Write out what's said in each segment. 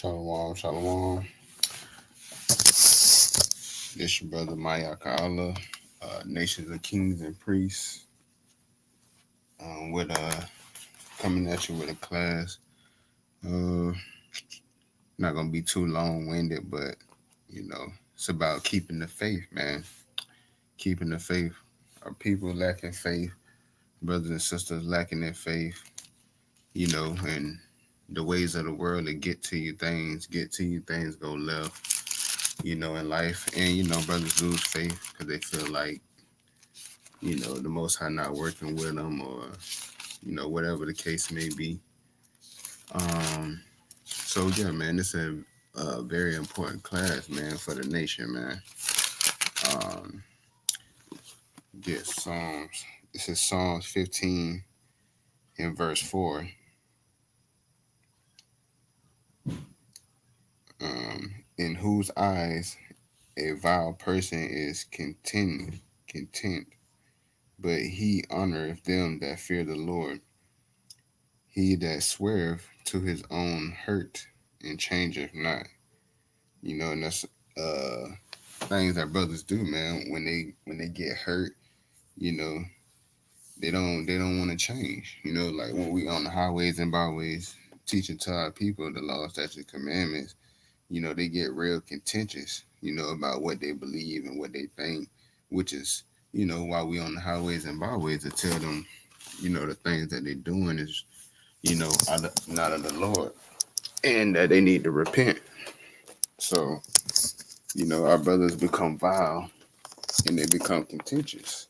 Shalom, shalom. This your brother Yahawah, Nations of Kings and Priests. With coming at you with a class. Not gonna be too long winded, but it's about keeping the faith, man. Keeping the faith. Are people lacking faith? Brothers and sisters lacking their faith. And the ways of the world that get to you, things go left. In life, and brothers lose faith because they feel like the Most High not working with them, or whatever the case may be. So yeah, man, it's a very important class, man, for the nation, man. Um, get Psalms. This is Psalms 15 in verse 4. In whose eyes a vile person is content, but he honoreth them that fear the Lord. He that sweareth to his own hurt and changeth not. And that's things that brothers do, man. When they get hurt, you know, they don't want to change. Like when we on the highways and byways teaching to our people the law, statutes, commandments, they get real contentious, about what they believe and what they think, which is, why we on the highways and byways to tell them, the things that they're doing is, not of the Lord, and that they need to repent. So, our brothers become vile and they become contentious,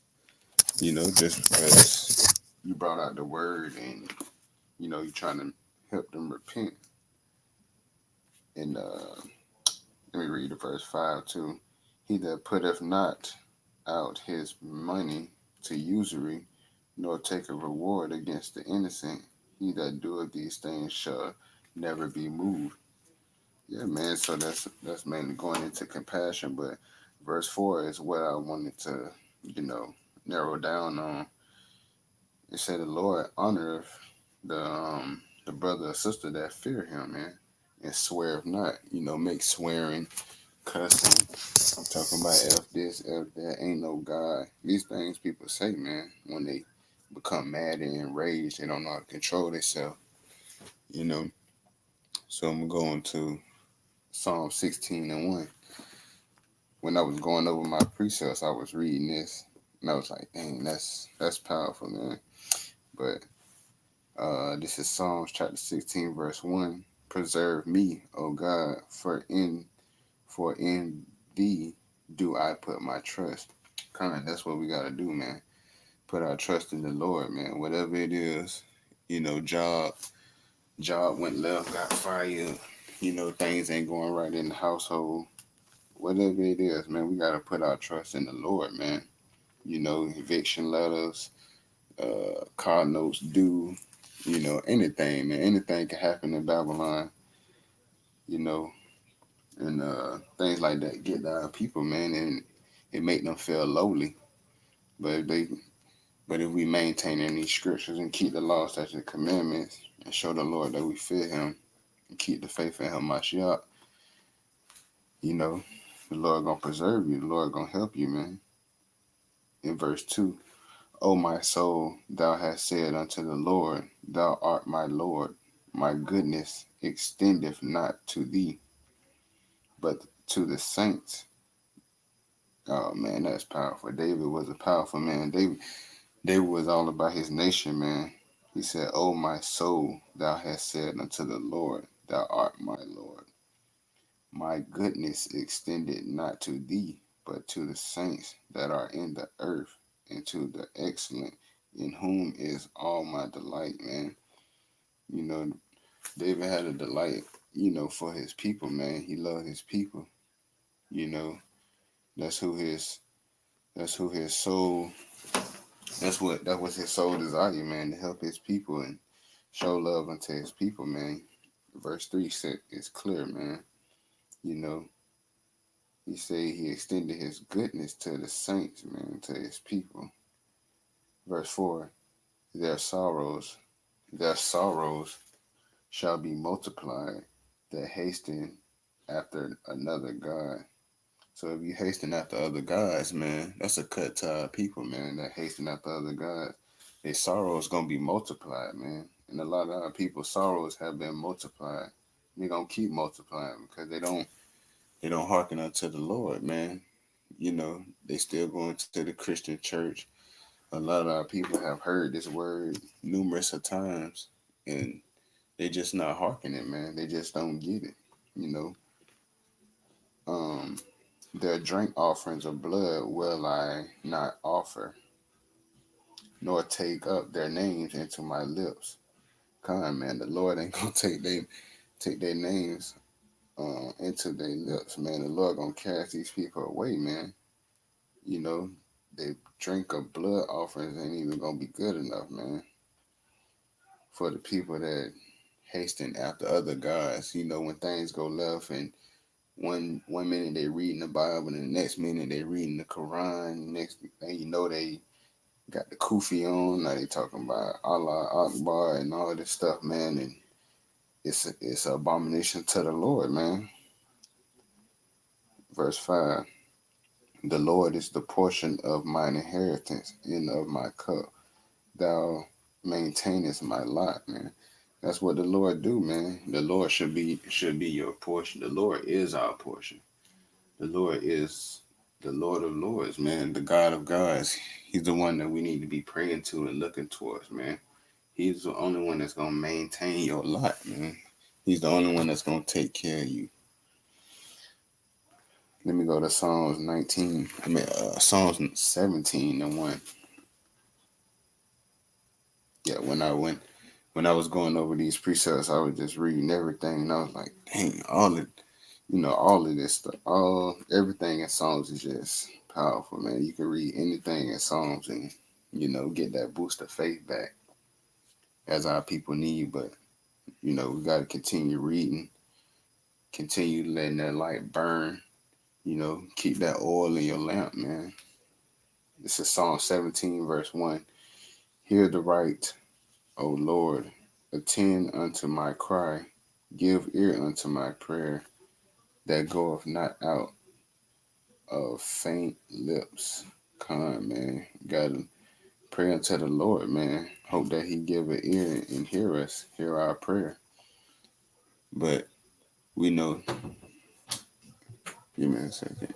just because you brought out the word and, you're trying to help them repent. And let me read the verse 5 too. He that putteth not out his money to usury, nor take a reward against the innocent, he that doeth these things shall never be moved. Yeah, man. So that's mainly going into compassion, but verse 4 is what I wanted to, narrow down on. It said the Lord honoreth the brother or sister that fear him, man, and sweareth not. Make swearing, cussing, talking about F this, F that, ain't no God. These things people say, man, when they become mad and enraged, they don't know how to control themselves, you know. So I'm going to Psalm 16 and 1. When I was going over my precepts, I was reading this, and I was like, dang, that's powerful, man. But this is Psalms chapter 16, verse 1. Preserve me, O God, for in thee do I put my trust. That's what we gotta do, man. Put our trust in the Lord, man. Whatever it is, job went left, got fired, things ain't going right in the household. Whatever it is, man, we gotta put our trust in the Lord, man. Eviction letters, car notes due, anything, man. Anything can happen in Babylon, you know, and things like that get to our people, man, and it make them feel lowly. But if we maintain in these scriptures and keep the law, statutes, and commandments, and show the Lord that we fear Him, and keep the faith in Hamashiach, the Lord gonna preserve you. The Lord gonna help you, man. In verse 2, O my soul, thou hast said unto the Lord, thou art my Lord. My goodness extendeth not to thee, but to the saints. Oh man, that's powerful. David was a powerful man. David was all about his nation, man. He said, O my soul, thou hast said unto the Lord, thou art my Lord. My goodness extended not to thee, but to the saints that are in the earth, and to the excellent, in whom is all my delight, man. David had a delight, for his people, man. He loved his people. You know, that's who his soul, that was his soul desire, man, to help his people and show love unto his people, man. Verse 3 is clear, man. He said he extended his goodness to the saints, man, to his people. Verse 4, their sorrows shall be multiplied, that hasten after another God. So if you hasten after other gods, man, that's a cut to our people, man, that hasten after other gods. Their sorrow is gonna be multiplied, man. And a lot of our people's sorrows have been multiplied. They're gonna keep multiplying because they don't hearken unto the Lord, man. They still going to the Christian church. A lot of our people have heard this word numerous of times, and they just not hearkening, man. They just don't get it. You know, um, their drink offerings of blood will I not offer, nor take up their names into my lips. Come on, man. The Lord ain't gonna take their names into their lips, man. The Lord gonna cast these people away, man. You know, they drink of blood offerings ain't even gonna be good enough, man, for the people that hasten after other gods. When things go left and one minute they reading the Bible and the next minute they reading the Quran. Next thing you know, they got the kufi on. Now they talking about Allah Akbar and all this stuff, man. And it's an abomination to the Lord, man. Verse 5: The Lord is the portion of mine inheritance and of my cup. Thou maintainest my lot, man. That's what the Lord do, man. The Lord should be your portion. The Lord is our portion. The Lord is the Lord of Lords, man. The God of gods. He's the one that we need to be praying to and looking towards, man. He's the only one that's gonna maintain your lot, man. He's the only one that's gonna take care of you. Let me go to Psalms 19. Psalms 17 and 1. Yeah, when I was going over these precepts, I was just reading everything, and I was like, dang, all of this stuff, everything in Psalms is just powerful, man. You can read anything in Psalms and get that boost of faith back as our people need. But we got to continue reading, continue letting that light burn. Keep that oil in your lamp, man. This is Psalm 17, verse 1. Hear the right, O Lord, attend unto my cry, give ear unto my prayer, that goeth not out of faint lips. Come on, man. Gotta pray unto the Lord, man. Hope that He give an ear and hear us, hear our prayer. But we know, give me a second.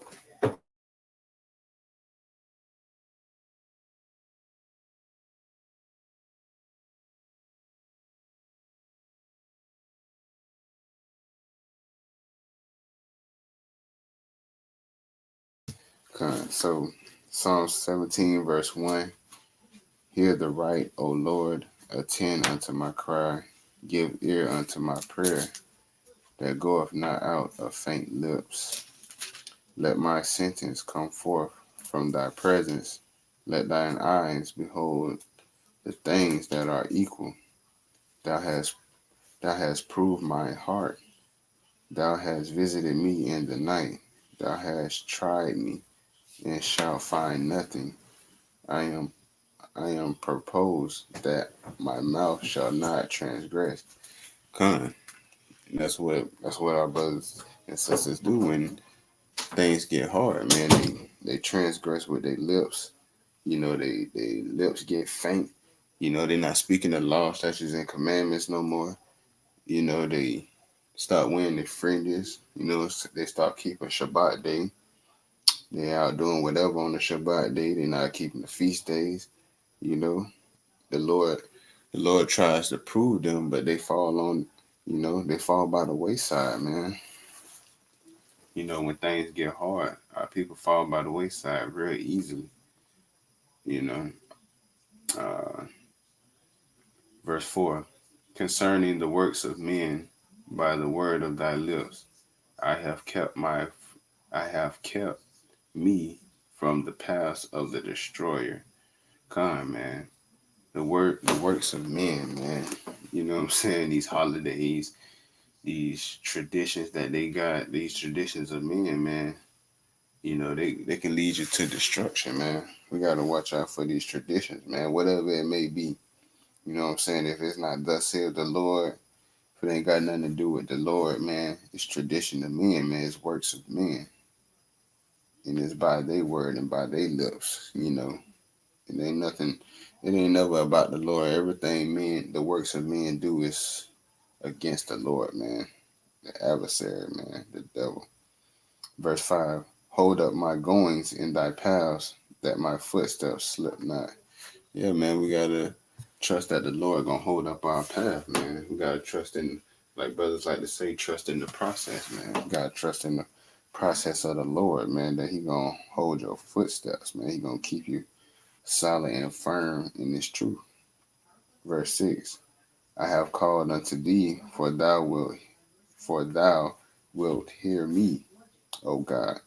So Psalm 17, verse 1. Hear the right, O Lord, attend unto my cry, give ear unto my prayer, that goeth not out of faint lips. Let my sentence come forth from thy presence. Let thine eyes behold the things that are equal. Thou hast proved my heart. Thou hast visited me in the night. Thou hast tried me, and shalt find nothing. I am proposed that my mouth shall not transgress. Con. That's what our brothers and sisters do when things get hard, man. They transgress with their lips. They lips get faint. They're not speaking the law, statutes, and commandments no more. They start wearing their fringes. They start keeping Shabbat day. They out doing whatever on the Shabbat day. They're not keeping the feast days. You know, the Lord tries to prove them, but they fall by the wayside, man. When things get hard, our people fall by the wayside very easily. You know, uh, verse 4: Concerning the works of men, by the word of thy lips, I have kept me from the paths of the destroyer. Come, man. The works of men, man. You know what I'm saying? These holidays, these traditions that they got, these traditions of men, man. They can lead you to destruction, man. We gotta watch out for these traditions, man. Whatever it may be. You know what I'm saying? If it's not thus saith the Lord, If it ain't got nothing to do with the Lord, man, it's tradition of men, man. It's works of men. And it's by their word and by their lips, It ain't nothing, it ain't never about the Lord. Everything men, the works of men do is against the Lord, man. The adversary, man, the devil. Verse 5, hold up my goings in thy paths, that my footsteps slip not. Yeah, man, we gotta trust that the Lord gonna hold up our path, man. We gotta trust in, like brothers like to say, trust in the process, man. We gotta trust in the process of the Lord, man, that he gonna hold your footsteps, man. He gonna keep you solid and firm in this truth. Verse 6, I have called unto thee, for thou wilt hear me, O God.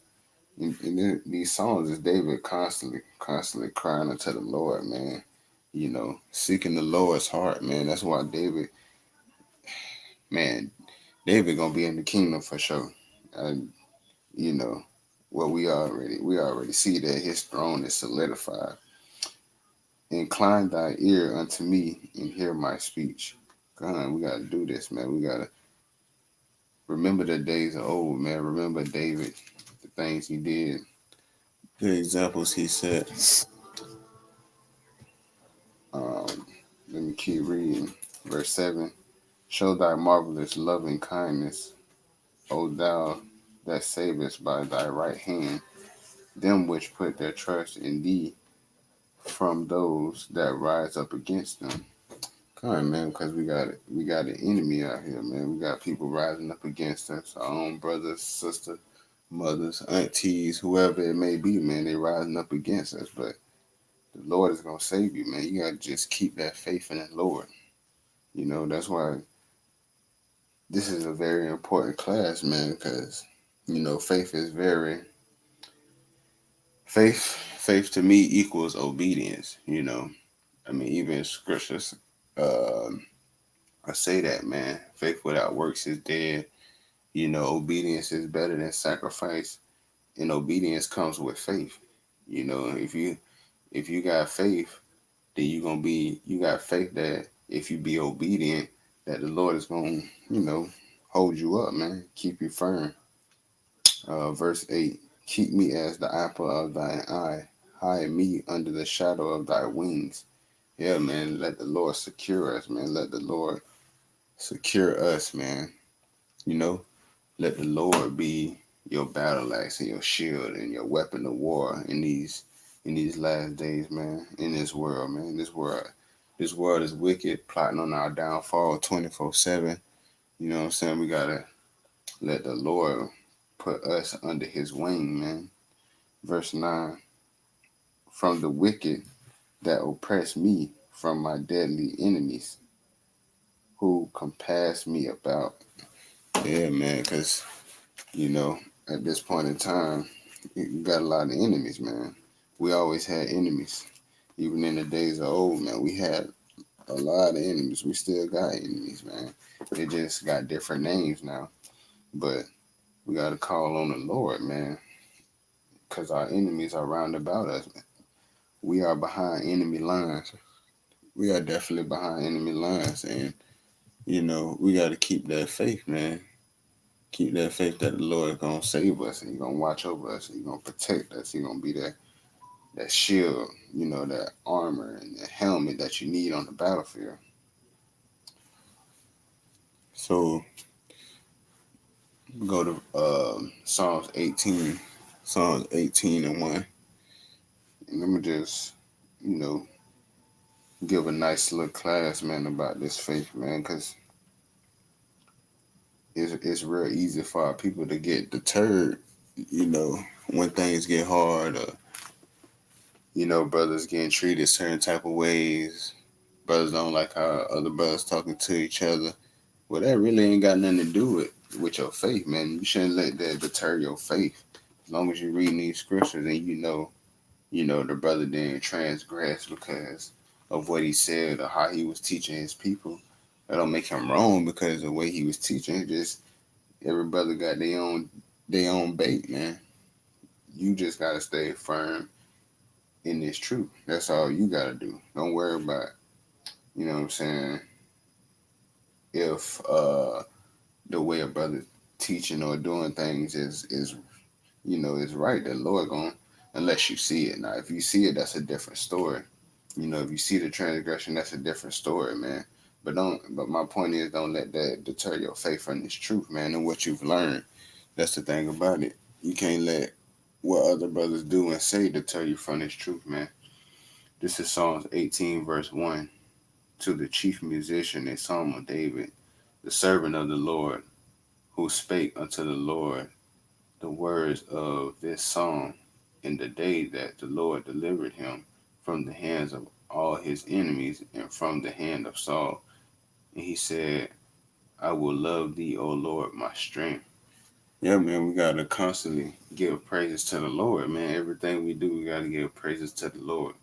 In these songs is David constantly crying unto the Lord, man. Seeking the Lord's heart, man. That's why man, David gonna be in the kingdom for sure. And you know, well, we already see that his throne is solidified. Incline thy ear unto me and hear my speech. God, we gotta do this, man. We gotta remember the days of old, man. Remember David, the things he did, the examples he set. Um, Let me keep reading. Verse 7, show thy marvelous loving kindness, O thou that savest by thy right hand, them which put their trust in thee from those that rise up against them. Come on, man, because we got an enemy out here, man. We got people rising up against us, our own brothers, sisters, mothers, aunties, whoever it may be, man. They rising up against us, but the Lord is gonna save you, man. You gotta just keep that faith in the Lord. That's why this is a very important class, man, because faith is very faith to me equals obedience. I mean, even scriptures, I say that, man. Faith without works is dead. Obedience is better than sacrifice, and obedience comes with faith. If you got faith, then you got faith that if you be obedient, that the Lord is gonna hold you up, man, keep you firm. Verse 8, keep me as the apple of thine eye, hide me under the shadow of thy wings. Yeah, man, let the Lord secure us, man. Let the Lord secure us, man. You know, let the Lord be your battle axe and your shield and your weapon of war in these last days, man. In this world, man. This world is wicked, plotting on our downfall 24/7. You know what I'm saying? We gotta let the Lord put us under his wing, man. Verse 9, from the wicked that oppress me, from my deadly enemies who compass me about. Yeah, man, because, you know, at this point in time, you got a lot of enemies, man. We always had enemies. Even in the days of old, man, we had a lot of enemies. We still got enemies, man. They just got different names now. But we got to call on the Lord, man, because our enemies are round about us, man. We are behind enemy lines. We are definitely behind enemy lines. And, we got to keep that faith, man. Keep that faith that the Lord is going to save us and he's going to watch over us. He's going to protect us. He's going to be that shield, that armor and that helmet that you need on the battlefield. So we go to Psalms 18. Psalms 18 and 1. And let me just, give a nice little class, man, about this faith, man, because it's real easy for our people to get deterred, when things get hard, or brothers getting treated certain type of ways. Brothers don't like how other brothers talking to each other. Well, that really ain't got nothing to do with your faith, man. You shouldn't let that deter your faith. As long as you're reading these scriptures and the brother didn't transgress because of what he said or how he was teaching his people. That don't make him wrong because of the way he was teaching. Just every brother got their own bait, man. You just gotta stay firm in this truth. That's all you gotta do. Don't worry about, you know what I'm saying, if the way a brother teaching or doing things is is right, the Lord going, unless you see it. Now if you see it, that's a different story. If you see the transgression, that's a different story, man. But my point is, don't let that deter your faith from this truth, man, and what you've learned. That's the thing about it. You can't let what other brothers do and say deter you from this truth, man. This is Psalms 18, verse 1. To the chief musician, a psalm of David, the servant of the Lord, who spake unto the Lord the words of this song in the day that the Lord delivered him from the hands of all his enemies and from the hand of Saul. And he said, I will love thee, O Lord, my strength. Yeah, man, we got to constantly give praises to the Lord, man. Everything we do, we got to give praises to the Lord.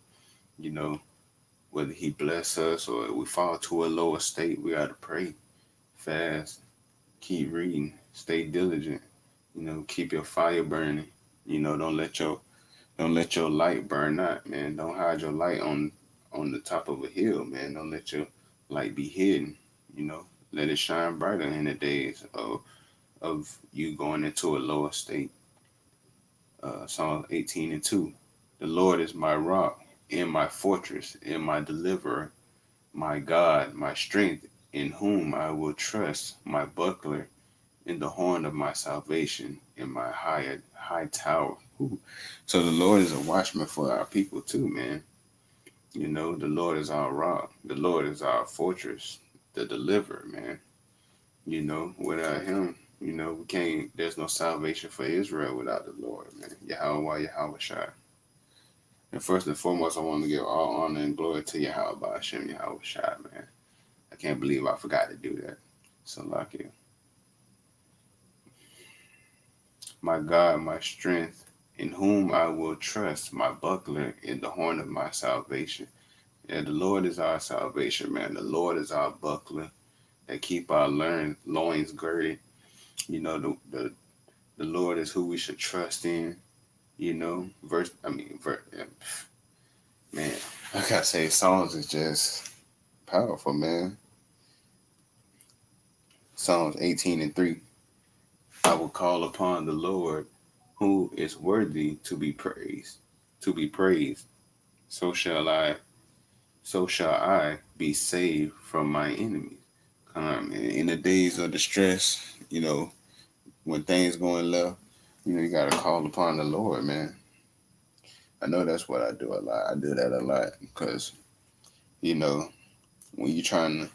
Whether he bless us or we fall to a lower state, we got to pray, fast, keep reading, stay diligent, keep your fire burning. Don't let your light burn out, man. Don't hide your light on the top of a hill, man. Don't let your light be hidden. You know, let it shine brighter in the days of you going into a lower state. Psalm 18:2. The Lord is my rock and my fortress and my deliverer, my God, my strength, in whom I will trust, my buckler, in the horn of my salvation, in my high tower. Ooh. So the Lord is a watchman for our people too, man. The Lord is our rock. The Lord is our fortress, the deliverer, man. Without him, we can't, there's no salvation for Israel without the Lord, man. Yahawah, Yahawashi. And first and foremost, I want to give all honor and glory to Yahawah, Hashem, Yahawashi, man. I can't believe I forgot to do that. So, like it. My God, my strength, in whom I will trust, my buckler, in the horn of my salvation. Yeah, the Lord is our salvation, man. The Lord is our buckler that keep our loins girded. The Lord is who we should trust in. Man, like I say, Psalms is just powerful, man. Psalms 18:3. I will call upon the Lord, who is worthy to be praised. To be praised. So shall I be saved from my enemies. In the days of distress, when things going left, you gotta call upon the Lord, man. I know that's what I do a lot. I do that a lot because you know when you're trying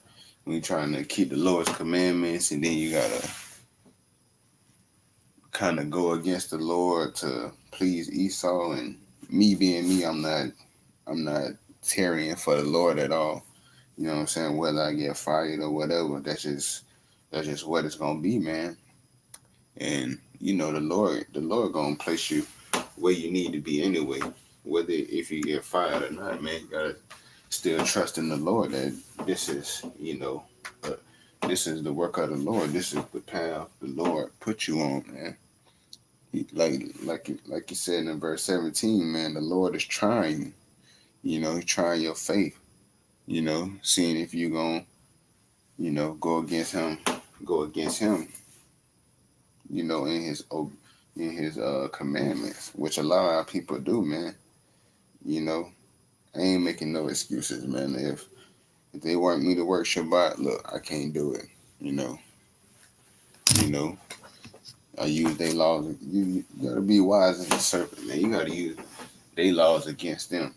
to keep the Lord's commandments, and then you gotta kind of go against the Lord to please Esau, and me being me, I'm not tarrying for the Lord at all. You know what I'm saying? Whether I get fired or whatever, that's just what it's gonna be, man. And the Lord gonna place you where you need to be anyway. Whether if you get fired or not, man, you gotta still trust in the Lord that this is, uh, this is the work of the Lord. This is the path the Lord put you on, man. Like you said in verse 17, man, the Lord is trying. He's trying your faith. Seeing if you gonna, go against him, go against him. In his commandments, which a lot of our people do, man. You know, I ain't making no excuses, man. If they want me to work Shabbat, look, I can't do it. You know, you know. I use their laws. You gotta be wise as a serpent, man. You gotta use their laws against them,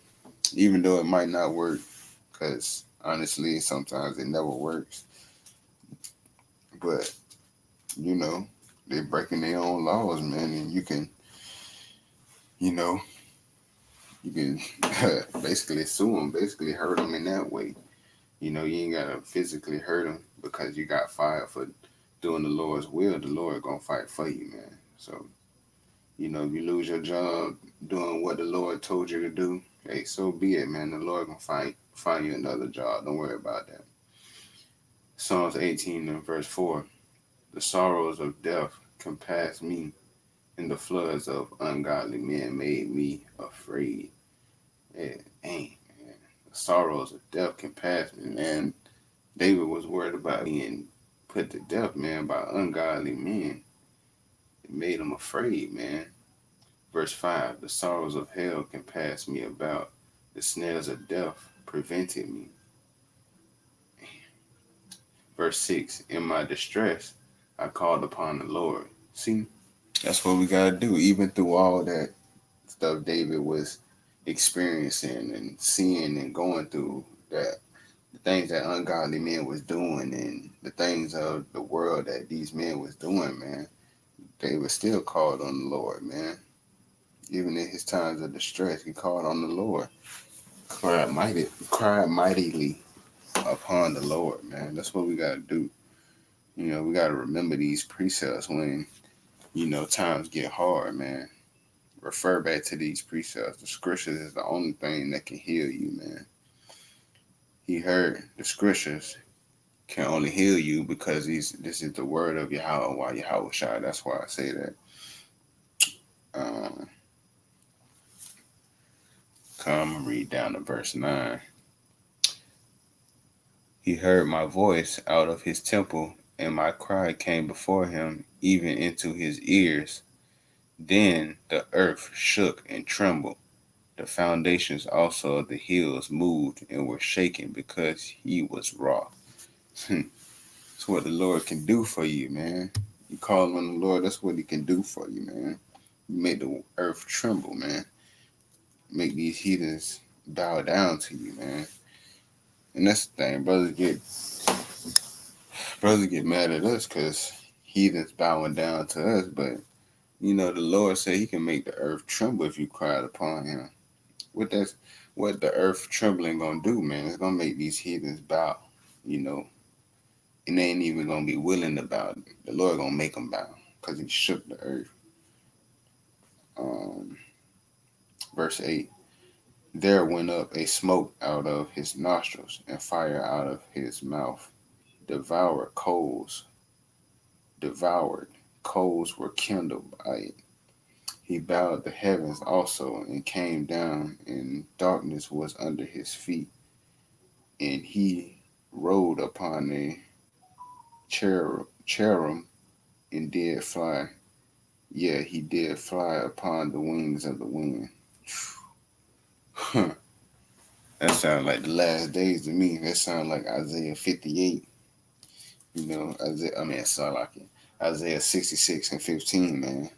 even though it might not work. Cause honestly, sometimes it never works. But they're breaking their own laws, man, and you know, you can basically sue them, basically hurt them in that way. You ain't gotta physically hurt them because you got fired for doing the Lord's will. The Lord gonna fight for you, man. So if you lose your job doing what the Lord told you to do, hey, so be it, man. The Lord gonna find you another job. Don't worry about that. Psalms 18 and verse 4. The sorrows of death compassed me, and the floods of ungodly men made me afraid. Yeah, dang, man. The sorrows of death compassed me, man. David was worried about being put to death, man, by ungodly men. It made him afraid, man. Verse 5, the sorrows of hell compassed me about. The snares of death prevented me. Verse 6, in my distress, I called upon the Lord. See, that's what we got to do. Even through all that stuff David was experiencing and seeing and going through, that the things that ungodly men was doing and the things of the world that these men was doing, man, David still called on the Lord, man. Even in his times of distress, he called on the Lord. Cried mightily upon the Lord, man. That's what we gotta do. We gotta remember these precepts when, times get hard, man. Refer back to these precepts. The scriptures is the only thing that can heal you, man. He heard the scriptures can only heal you because this is the word of Yahawah, Yahawashi. That's why I say that. Um, Come and read down to verse 9. He heard my voice out of his temple, and my cry came before him, even into his ears. Then the earth shook and trembled. The foundations also of the hills moved and were shaken because he was wroth. That's what the Lord can do for you, man. You call on the Lord, that's what he can do for you, man. You make the earth tremble, man. Make these heathens bow down to you, man. And that's the thing, brothers get mad at us because heathens bowing down to us, but the Lord said he can make the earth tremble if you cried upon him. What the earth trembling gonna do, man? It's gonna make these heathens bow, you know, and they ain't even gonna be willing to bow. The Lord gonna make them bow because he shook the earth. Um, Verse 8, there went up a smoke out of his nostrils and fire out of his mouth. Devoured coals, devoured coals were kindled by it. He bowed the heavens also and came down, and darkness was under his feet. And he rode upon a cherub and did fly. Yeah, he did fly upon the wings of the wind. That sounds like the last days to me. That sounds like Isaiah 58. It sounds like Isaiah 66 and 15, man.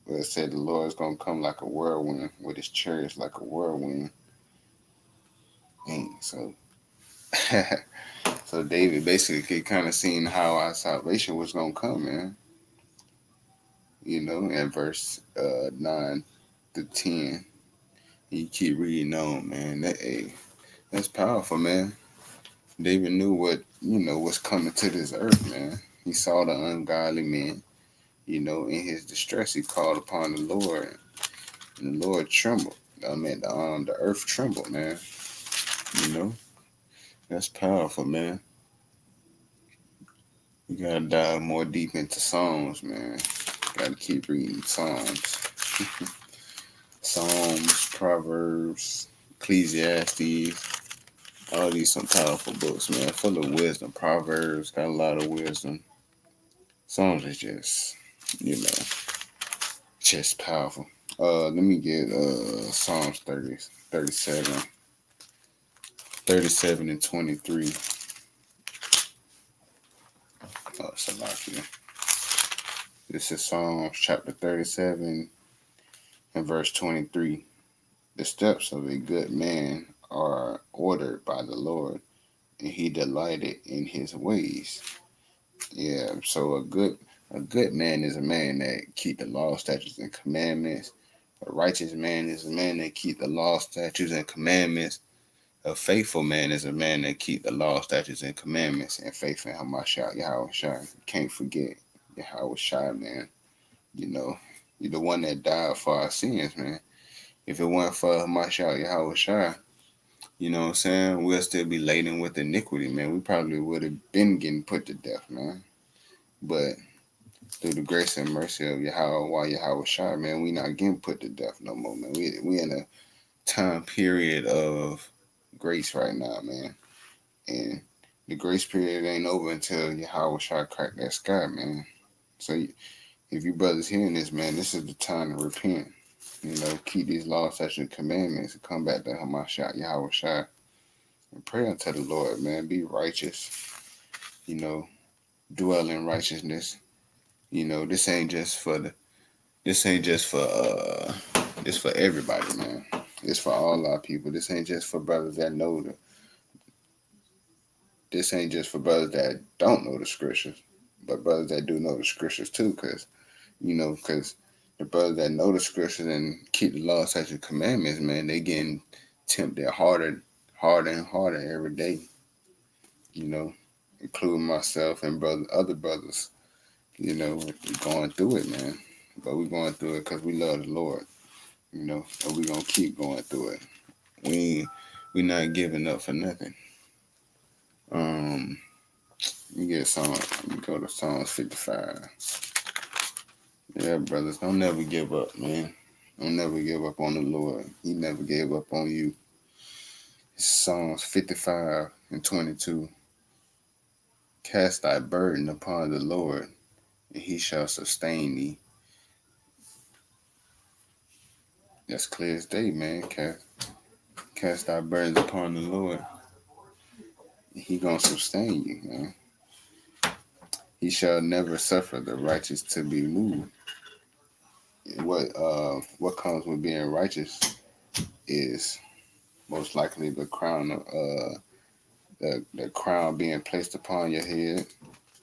Where it said the Lord is going to come like a whirlwind with his chariots like a whirlwind. So so David basically kind of seen how our salvation was going to come, man. In verse 9 to 10. You keep reading on, man. That's powerful, man. David knew what's coming to this earth, man. He saw the ungodly men, in his distress. He called upon the Lord, and the Lord trembled. The earth trembled, man. That's powerful, man. You gotta dive more deep into Psalms, man. Gotta keep reading Psalms. Psalms, Proverbs, Ecclesiastes, all these some powerful books, man. Full of wisdom. Proverbs got a lot of wisdom. Psalms is just powerful. Let me get Psalms 30, 37, 37 and 23. Oh, Salakia. This is Psalms chapter 37 and verse 23. The steps of a good man are ordered by the Lord, and he delighted in his ways. Yeah, so a good man is a man that keep the law, statutes, and commandments. A righteous man is a man that keep the law, statutes, and commandments. A faithful man is a man that keep the law, statutes, and commandments, and faith in Hamashiach Yahawashi. Can't forget Yahawashi, man. You're the one that died for our sins, man. If it weren't for Hamashiach Yahawashi, you know what I'm saying, we'll still be laden with iniquity, man. We probably would have been getting put to death, man. But through the grace and mercy of Yahawah, Yahawashi, man, we not getting put to death no more, man. We in a time period of grace right now, man. And The grace period ain't over until Yahawashi crack that sky, man. So if you brothers hearing this, man, this is the time to repent. Keep these laws, statutes, and commandments, and come back to Hamashiach Yahawashi and pray unto the Lord, man. Be righteous. Dwell in righteousness. This ain't just for it's for everybody, man. It's for all our people. This ain't just for brothers that know this ain't just for brothers that don't know the scriptures, but brothers that do know the scriptures too, because the brothers that know the scriptures and keep the law, statutes, and commandments, man, they getting tempted harder and harder every day. Including myself and other brothers. We're going through it, man. But we're going through it because we love the Lord. And we're gonna keep going through it. We not giving up for nothing. We go to Psalms 55. Yeah, brothers, don't never give up, man. Don't never give up on the Lord. He never gave up on you. Psalms 55 and 22. Cast thy burden upon the Lord, and he shall sustain thee. That's clear as day, man. Cast thy burdens upon the Lord. He gonna sustain you, man. He shall never suffer the righteous to be moved. What comes with being righteous is most likely the crown of the crown being placed upon your head.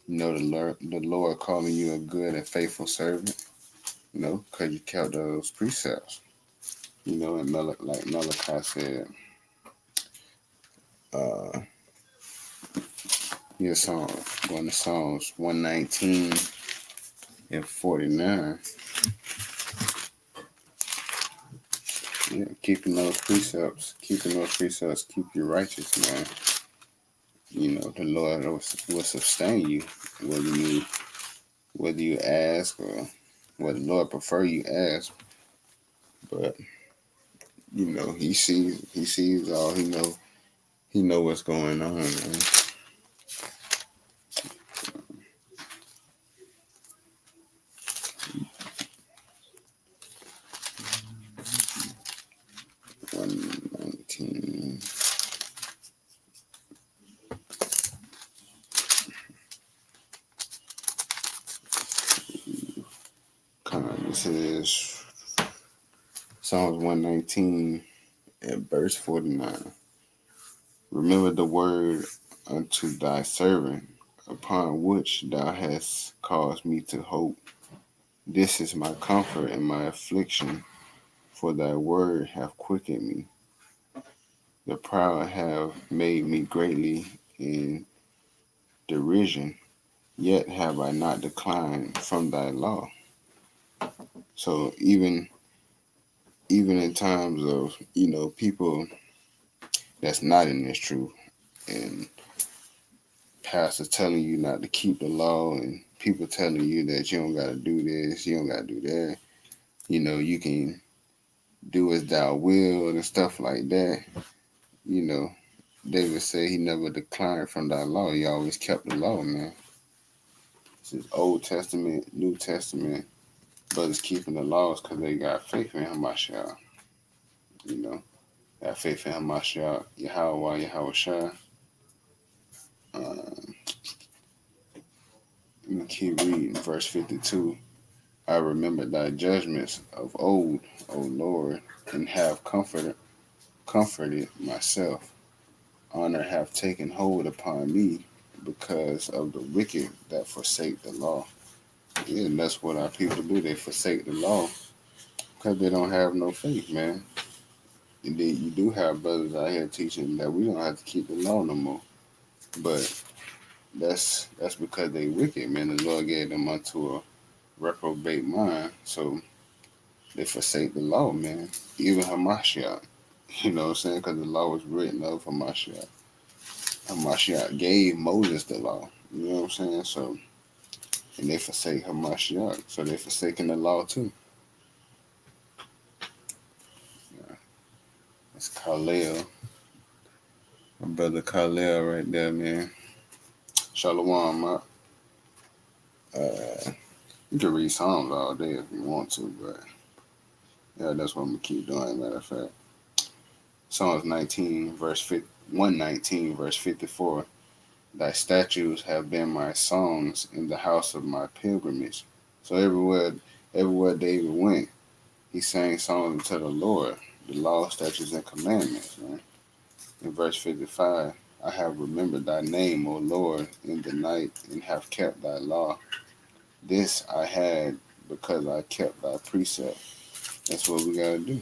The Lord calling you a good and faithful servant. Because you kept those precepts. And like Malachi said, going to Psalms 119 and 49. Yeah, keeping those precepts, keep you righteous, man. The Lord will sustain you, whether you ask or whether the Lord prefer you ask. But He sees all. He know what's going on, man. This is Psalms 119 and verse 49. Remember the word unto thy servant, upon which thou hast caused me to hope. This is my comfort in my affliction, for thy word hath quickened me. The proud have made me greatly in derision, yet have I not declined from thy law. So even in times of people that's not in this truth, and pastors telling you not to keep the law, and people telling you that you don't got to do this, you don't got to do that, you can do as thou will and stuff like that. David said he never declined from thy law. He always kept the law, man. This is Old Testament, New Testament. Brothers keeping the laws because they got faith in Hamashiach. Got faith in Hamashiach, Yahawah, Yahawashi. Let me keep reading. Verse 52. I remember thy judgments of old, O Lord, and have comforted myself. Honor hath taken hold upon me because of the wicked that forsake the law. Yeah, and that's what our people do. They forsake the law because they don't have no faith, man. Indeed, you do have brothers out here teaching that we don't have to keep the law no more. But that's because they wicked, man. The Lord gave them unto a reprobate mind, so they forsake the law, man. Even Hamashiach, you know what I'm saying? Because the law was written of Hamashiach. Hamashiach gave Moses the law, you know what I'm saying? So, and they forsake Hamashiach, so they forsaking the law too. That's Khalil, my brother Khalil right there, man. Shalom, you can read Psalms all day if you want to, but yeah, that's what I'm gonna keep doing. Matter of fact, Psalms 19, verse 119, verse 54. Thy statutes have been my songs in the house of my pilgrimage. So everywhere David went, he sang songs unto the Lord, the law, statutes, and commandments. Man. In verse 55, I have remembered thy name, O Lord, in the night, and have kept thy law. This I had because I kept thy precept. That's what we gotta do.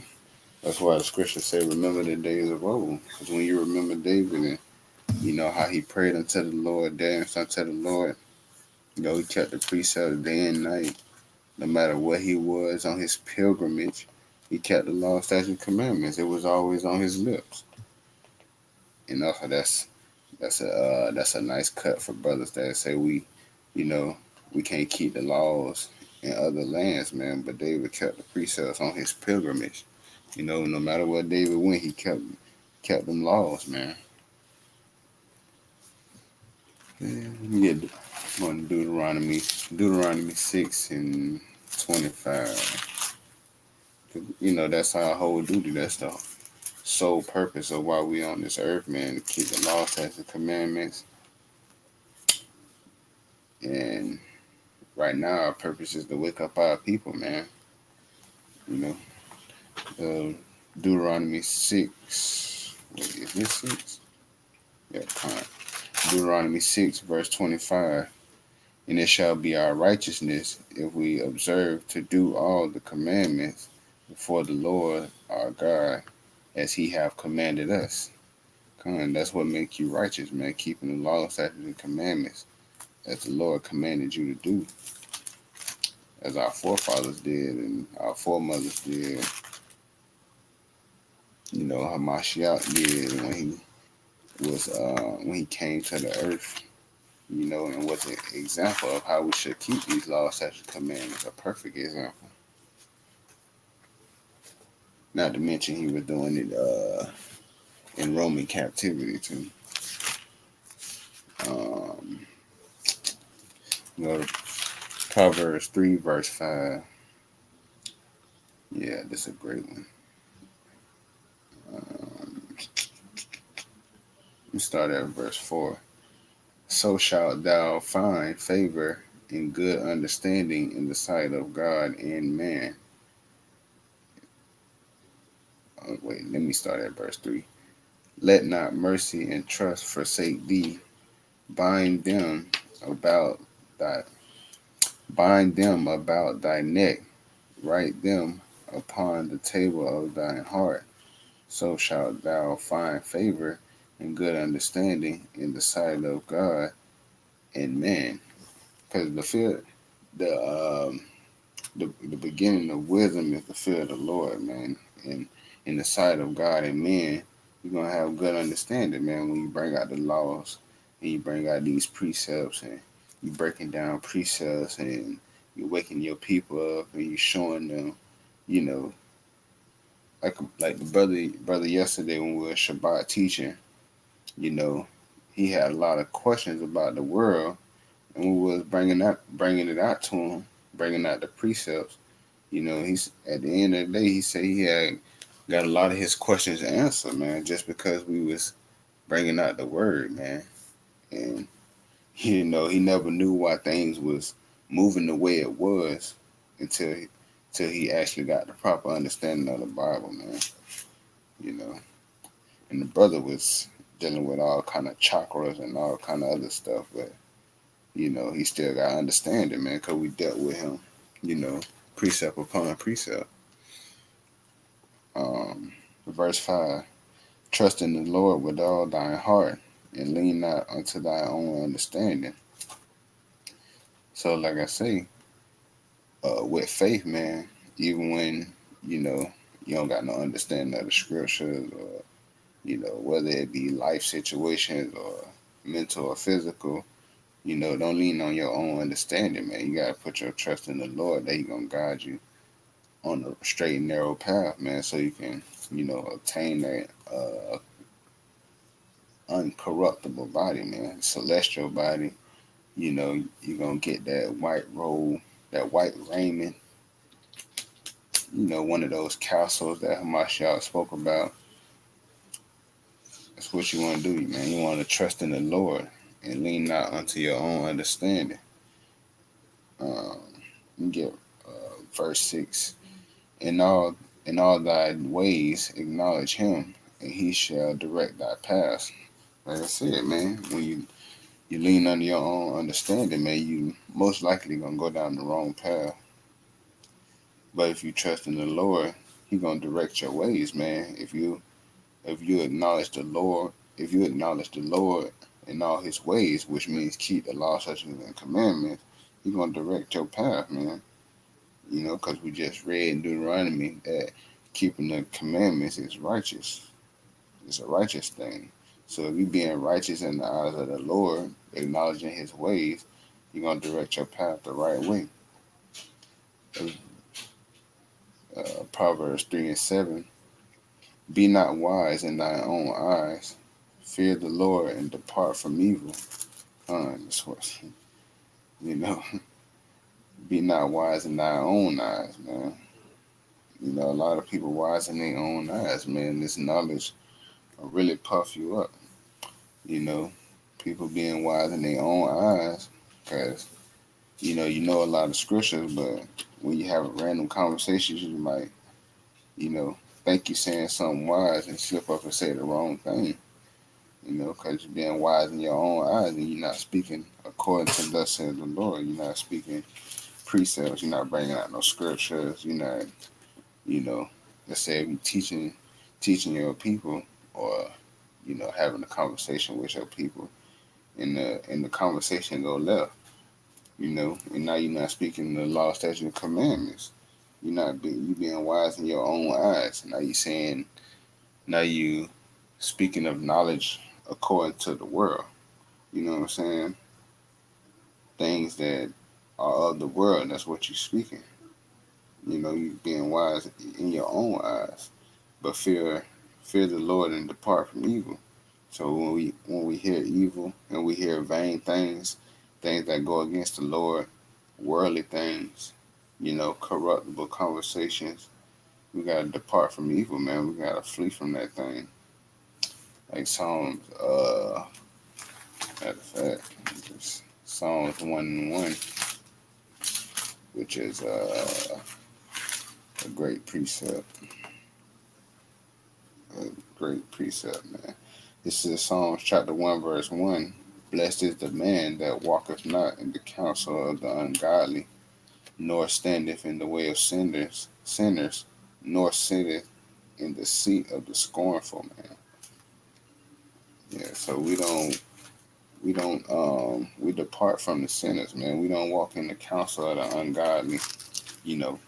That's why the scriptures say, remember the days of old. Because when you remember David and you know how he prayed unto the Lord, danced unto the Lord, you know, he kept the precepts day and night. No matter what he was on his pilgrimage, he kept the law, statutes, and commandments. It was always on his lips. And also that's a nice cut for brothers that say you know, we can't keep the laws in other lands, man. But David kept the precepts on his pilgrimage. You know, no matter where David went, he kept them laws, man. Yeah, yeah. On Deuteronomy 6:25. You know, that's our whole duty. That's the sole purpose of why we on this earth, man. To keep the laws, statutes, and commandments. And right now, our purpose is to wake up our people, man. You know, Deuteronomy 6. Wait, is this 6? Yeah, come on. Deuteronomy 6, verse 25. And it shall be our righteousness if we observe to do all the commandments before the Lord our God as he have commanded us. Come on, that's what makes you righteous, man. Keeping the law, statutes, and commandments as the Lord commanded you to do, as our forefathers did and our foremothers did. You know, Hamashiach did when he came to the earth. You know, and was an example of how we should keep these laws, statutes, and commandments. A perfect example. Not to mention he was doing it in Roman captivity too. Um, go to Proverbs 3, verse 5. Yeah, this is a great one. We start at verse 4. So shalt thou find favor and good understanding in the sight of God and man. Wait, let me start at verse 3. Let not mercy and trust forsake thee. Bind them about thy neck. Write them upon the table of thine heart. So shalt thou find favor and good understanding in the sight of God and man. Because the the beginning of wisdom is the fear of the Lord, man. And in the sight of God and men, you're gonna have good understanding, man, when you bring out the laws and you bring out these precepts and you breaking down precepts and you're waking your people up and you showing them, you know, like the brother yesterday when we were Shabbat teaching, you know, he had a lot of questions about the world, and we was bringing it out to him, bringing out the precepts. You know, he's at the end of the day, he said he had got a lot of his questions answered, man, just because we was bringing out the word, man. And you know, he never knew why things was moving the way it was until he actually got the proper understanding of the Bible, man. You know, and the brother was dealing with all kind of chakras and all kind of other stuff, but you know, he still got understanding, man, because we dealt with him, you know, precept upon precept. Um, verse 5. Trust in the Lord with all thine heart and lean not unto thy own understanding. So, like I say, with faith, man, even when, you know, you don't got no understanding of the scriptures or, you know, whether it be life situations or mental or physical, you know, don't lean on your own understanding, man. You got to put your trust in the Lord that He going to guide you on the straight and narrow path, man, so you can, you know, obtain that uncorruptible body, man, celestial body, You're gonna get that white robe, that white raiment, one of those castles that Hamashiach spoke about. That's what you want to do, man. You want to trust in the Lord and lean not unto your own understanding. Um, you get verse 6. In all thy ways acknowledge him, and he shall direct thy paths. Like I said, man, when you lean on your own understanding, man, you most likely gonna go down the wrong path. But if you trust in the Lord, He gonna direct your ways, man. If you acknowledge the Lord, if you acknowledge the Lord in all His ways, which means keep the law, statutes, and commandments, He gonna direct your path, man. Because we just read in Deuteronomy that keeping the commandments is righteous. It's a righteous thing. So if you being righteous in the eyes of the Lord, acknowledging His ways, He gonna direct your path the right way. Proverbs 3:7. Be not wise in thy own eyes. Fear the Lord and depart from evil. This was, you know, be not wise in thy own eyes, man. A lot of people wise in their own eyes, man. This knowledge will really puff you up. You know, people being wise in their own eyes, because you know a lot of scriptures, but when you have a random conversations, you might, think you're saying something wise and slip up and say the wrong thing. Because you're being wise in your own eyes and you're not speaking according to thus says the Lord. You're not speaking precepts. You're not bringing out no scriptures. You're not, you know, let's say if you're teaching your people, or having a conversation with your people, and the conversation go left, and now you're not speaking the law, statutes, and commandments. You being wise in your own eyes. Now you speaking of knowledge according to the world. You know what I'm saying? Things that are of the world. That's what you're speaking. You being wise in your own eyes, but fear the Lord and depart from evil. So when we hear evil and we hear vain things that go against the Lord, worldly things, corruptible conversations, we gotta depart from evil, man. We gotta flee from that thing. Like matter of fact, Psalms 1:1, which is a great precept. A great precept, man. This is Psalms chapter 1, verse 1. Blessed is the man that walketh not in the counsel of the ungodly, nor standeth in the way of sinners, nor sitteth in the seat of the scornful, man. Yeah, so we depart from the sinners, man. We don't walk in the counsel of the ungodly. You know,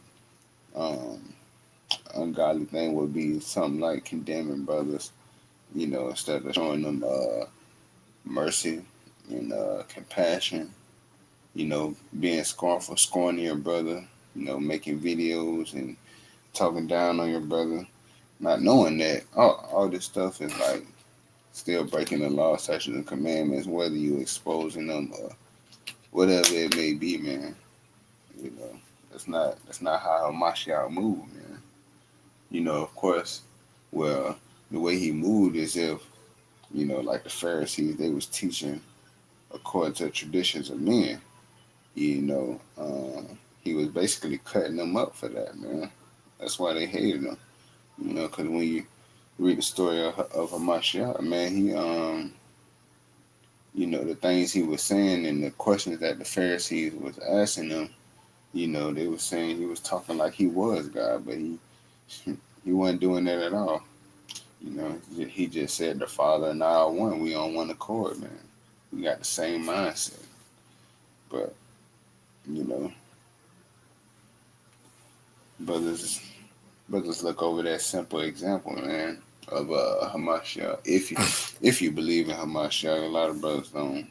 um, ungodly thing would be something like condemning brothers. Instead of showing them mercy and compassion. Being scornful, scorning your brother. Making videos and talking down on your brother, not knowing that all this stuff is like still breaking the law, statutes, and commandments, whether you exposing them or whatever it may be, man. You know, that's not how Mashiach moved, man. Of course, well, the way he moved is if, like the Pharisees, they was teaching according to the traditions of men. You know, he was basically cutting them up for that, man. That's why they hated him. Because when you read the story of Hamashiach, man, he the things he was saying and the questions that the Pharisees was asking him, they were saying he was talking like he was God, but he wasn't doing that at all. He just said the Father and I are one. We on one accord, man. We got the same mindset. But you know, brothers look over that simple example, man, of Hamashiach. If you believe in Hamashiach, a lot of brothers don't.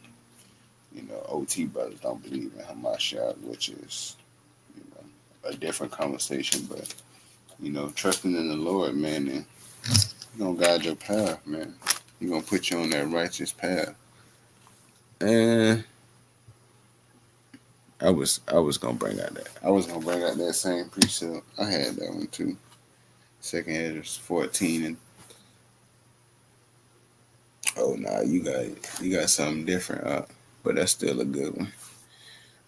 OT brothers don't believe in Hamashiach, which is a different conversation. But trusting in the Lord, man, and He gonna guide your path, man. He gonna put you on that righteous path. And I was gonna bring out that. I was gonna bring out that same precept. I had that one too. Second Ezra 14 and oh nah, you got something different up, but that's still a good one.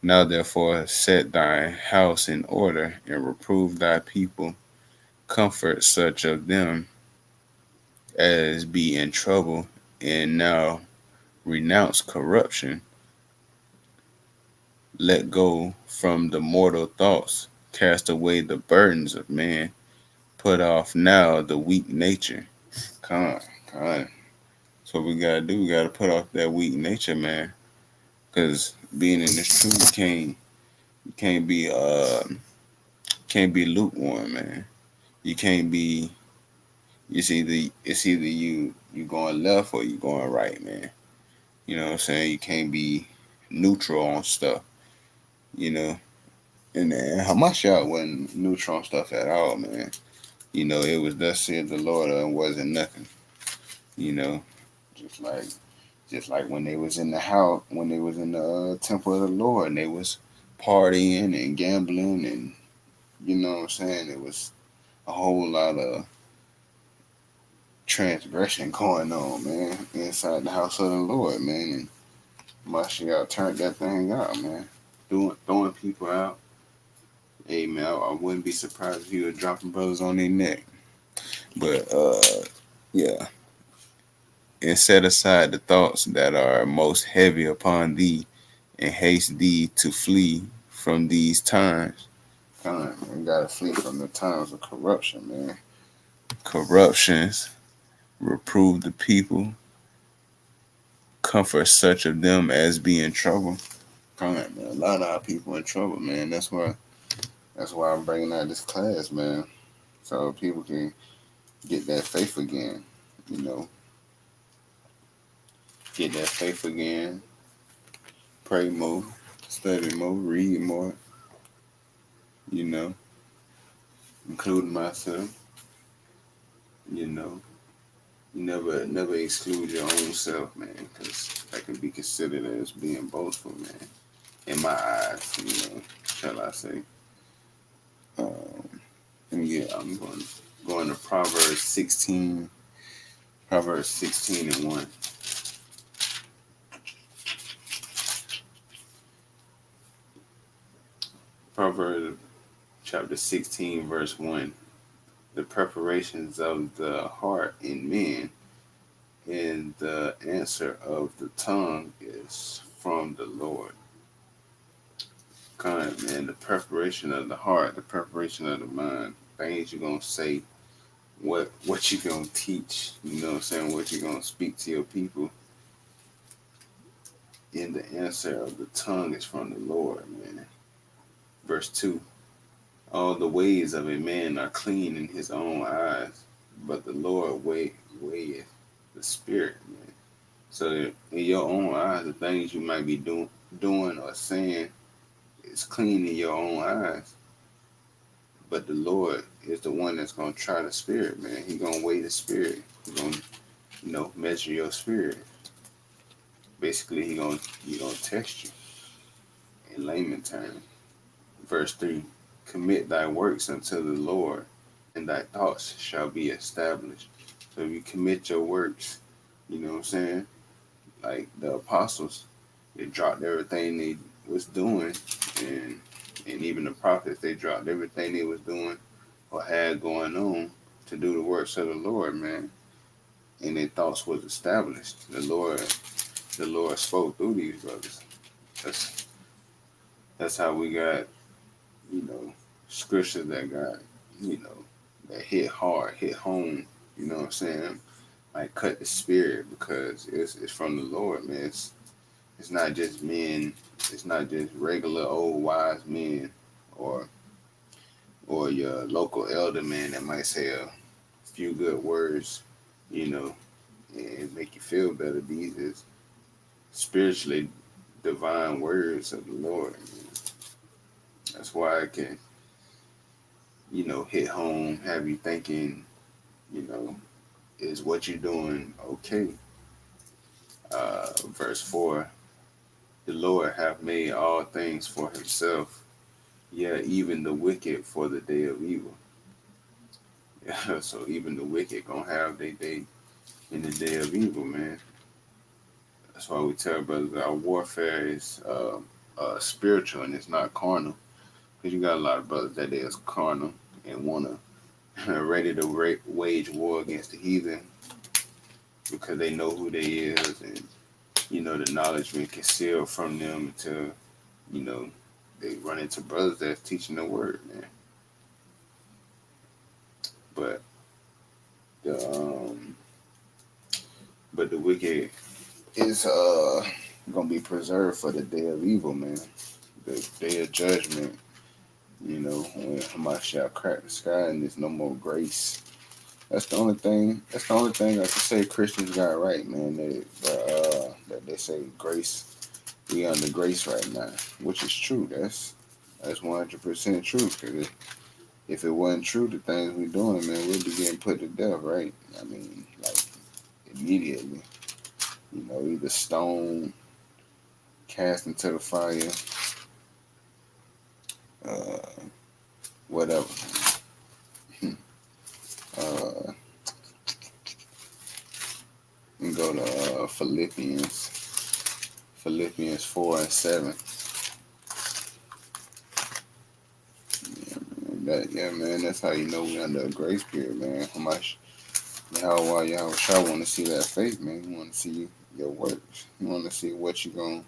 Now therefore set thy house in order and reprove thy people, comfort such of them as be in trouble, and now renounce corruption, let go from the mortal thoughts, cast away the burdens of man, put off now the weak nature. Come on, come on. So what we gotta do, we gotta put off that weak nature, man. Cause being in this truth, you can't be lukewarm, man. You can't be. It's either you going left or you going right, man. You know what I'm saying? You can't be neutral on stuff. You know, and Hamashiach wasn't neutral on stuff at all, man. It was thus said the Lord and wasn't nothing. You know, just like when they was in the house, when they was in the temple of the Lord, and they was partying and gambling, and you know what I'm saying. It was a whole lot of transgression going on, man, inside the house of the Lord, man. And Mashiach turned that thing out, man. Throwing people out. Hey, man, I wouldn't be surprised if he was dropping brothers on their neck. But yeah, and set aside the thoughts that are most heavy upon thee, and haste thee to flee from these times. Come on, man. You gotta flee from the times of corruption, man. Corruptions, reprove the people, comfort such of them as be in trouble. Come on, man. A lot of our people in trouble, man. That's why I'm bringing out this class, man. So people can get that faith again, you know, get that faith again, pray more, study more, read more, you know, including myself, you know. You never exclude your own self, man, because that can be considered as being boastful, man. In my eyes, shall I say. Um, and yeah, I'm going to Proverbs 16 and 1. Proverbs chapter 16, verse 1. The preparations of the heart in men, and the answer of the tongue is from the Lord. Kind of, man, the preparation of the heart, the preparation of the mind, things you're gonna say, what you gonna teach, you know what I'm saying, what you're gonna speak to your people, and the answer of the tongue is from the Lord, man. Verse 2. All the ways of a man are clean in his own eyes, but the Lord weigheth the spirit, man. So in your own eyes, the things you might be doing or saying is clean in your own eyes. But the Lord is the one that's gonna try the spirit, man. He gonna weigh the spirit. He gonna, measure your spirit. Basically, he gonna test you in layman terms. Verse 3. Commit thy works unto the Lord, and thy thoughts shall be established. So if you commit your works, you know what I'm saying? Like the apostles, they dropped everything they was doing, and even the prophets, they dropped everything they was doing or had going on to do the works of the Lord, man. And their thoughts was established. The Lord spoke through these brothers. That's that's how we got, you know, scriptures that got, that hit hard, hit home. You know what I'm saying? Like cut the spirit because it's from the Lord, man. It's not just men. It's not just regular old wise men or your local elder man that might say a few good words, you know, and make you feel better. These is spiritually divine words of the Lord. That's why it can, hit home, have you thinking, you know, is what you're doing okay? Verse 4. The Lord hath made all things for himself, yeah, even the wicked for the day of evil. Yeah, so even the wicked gonna have their day in the day of evil, man. That's why we tell brothers that our warfare is spiritual and it's not carnal. Because you got a lot of brothers that is carnal and wanna ready to wage war against the heathen because they know who they is, and the knowledge been concealed from them until you know they run into brothers that's teaching the word, man. But the the wicked is gonna be preserved for the day of evil, man. The day of judgment, when Hamashiach crack the sky and there's no more grace. That's the only thing. That's the only thing I can say Christians got right, man. That they say grace. We under grace right now, which is true. That's 100% true. Cause if it wasn't true, the things we doing, man, we'd be getting put to death, right? I mean, like immediately. Either stone, cast into the fire, uh, whatever. uh, and go to Philippians 4:7. Yeah, man, that's how you know we under a grace period, man. How much Yahawah, Yahawashi want to see that faith, man. You want to see your works. You want to see what you gonna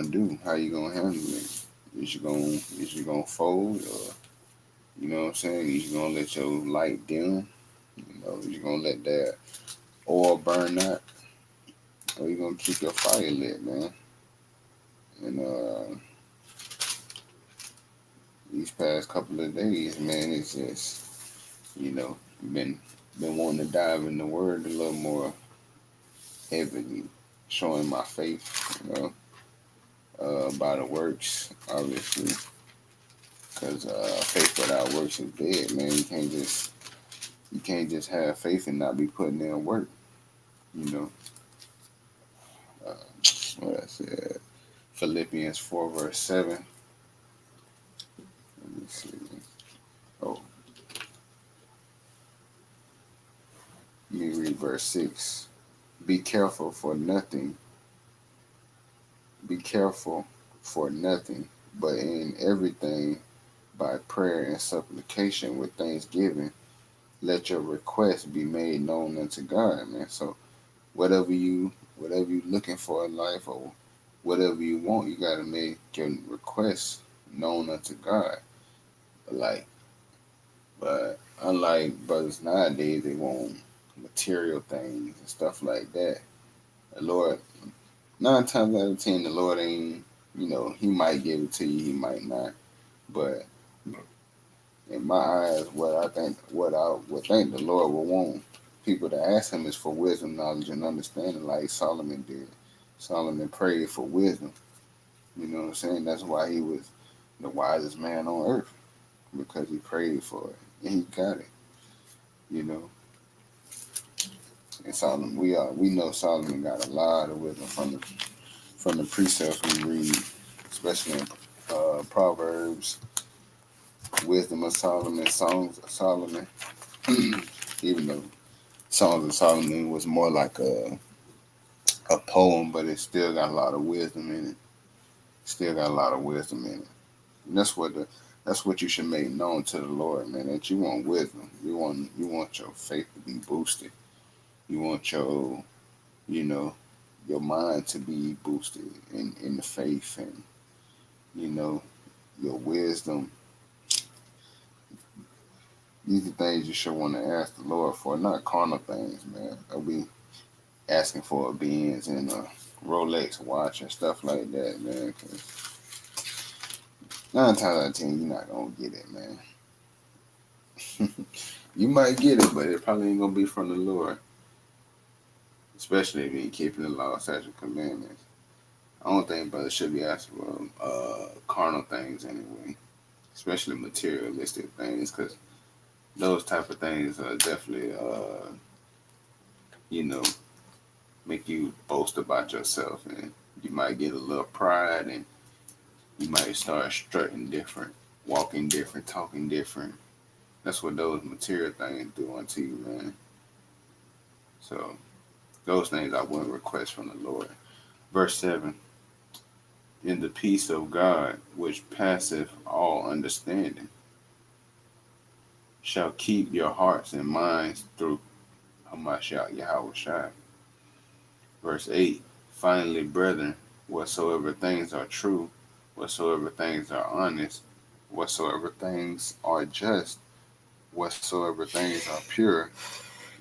do, how you gonna handle it. Is you gonna fold, or you know what I'm saying? Is you gonna let your light dim? Is you gonna let that oil burn out, or you gonna keep your fire lit, man? And these past couple of days, man, it's just been wanting to dive in the word a little more heavily, showing my faith, by the works, obviously, because faith without works is dead, man. You can't just have faith and not be putting in work, you know. Uh, what I said, Philippians 4:7. Let me see. Oh, let me read verse 6. Be careful for nothing. Be careful for nothing, but in everything by prayer and supplication with thanksgiving, let your requests be made known unto God, man. So whatever you looking for in life, or whatever you want, you gotta make your requests known unto God. Like, but unlike brothers nowadays, they want material things and stuff like that. The Lord, 9 times out of 10, the Lord ain't. He might give it to you, he might not. But in my eyes, what I would think the Lord will want people to ask Him is for wisdom, knowledge, and understanding, like Solomon did. Solomon prayed for wisdom. You know what I'm saying? That's why he was the wisest man on earth, because he prayed for it and he got it. You know, and Solomon, we know Solomon got a lot of wisdom from the precepts we read, especially in Proverbs, Wisdom of Solomon, Songs of Solomon. Even though Songs of Solomon was more like a poem, but it still got a lot of wisdom in it. Still got a lot of wisdom in it. And that's what you should make known to the Lord, man. That you want wisdom. You want your faith to be boosted. You want you know your mind to be boosted in the faith, and you know your wisdom. These are things you should want to ask the Lord for, not carnal things, man. I'll be asking for a Benz and a Rolex watch and stuff like that, man. 'Cause 9 times out of 10, you're not gonna get it, man. You might get it, but it probably ain't gonna be from the Lord. Especially if you ain't keeping the law, statutes, and commandments. I don't think brothers should be asking for carnal things anyway, especially materialistic things, because those type of things definitely, you know, make you boast about yourself, and You might get a little pride, and you might start strutting different, walking different, talking different. That's what those material things do unto you, man. So those things I wouldn't request from the Lord. Verse 7, in the peace of God, which passeth all understanding, shall keep your hearts and minds through Hamashiach Yahawashi. Verse 8, finally, brethren, whatsoever things are true, whatsoever things are honest, whatsoever things are just, whatsoever things are pure,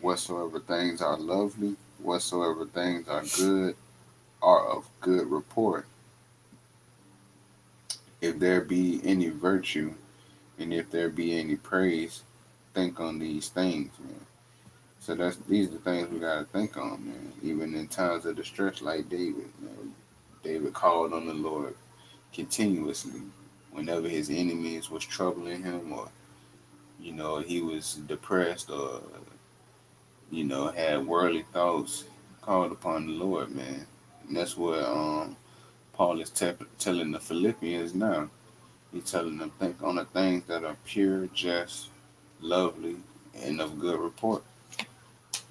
whatsoever things are lovely, whatsoever things are good, are of good report. If there be any virtue, and if there be any praise, think on these things, man. So these are the things we gotta think on, man. Even in times of distress, like David, man. David called on the Lord continuously. Whenever his enemies was troubling him, or he was depressed, or had worldly thoughts, called upon the Lord, man. And that's what Paul is telling the Philippians now. He's telling them, think on the things that are pure, just, lovely, and of good report,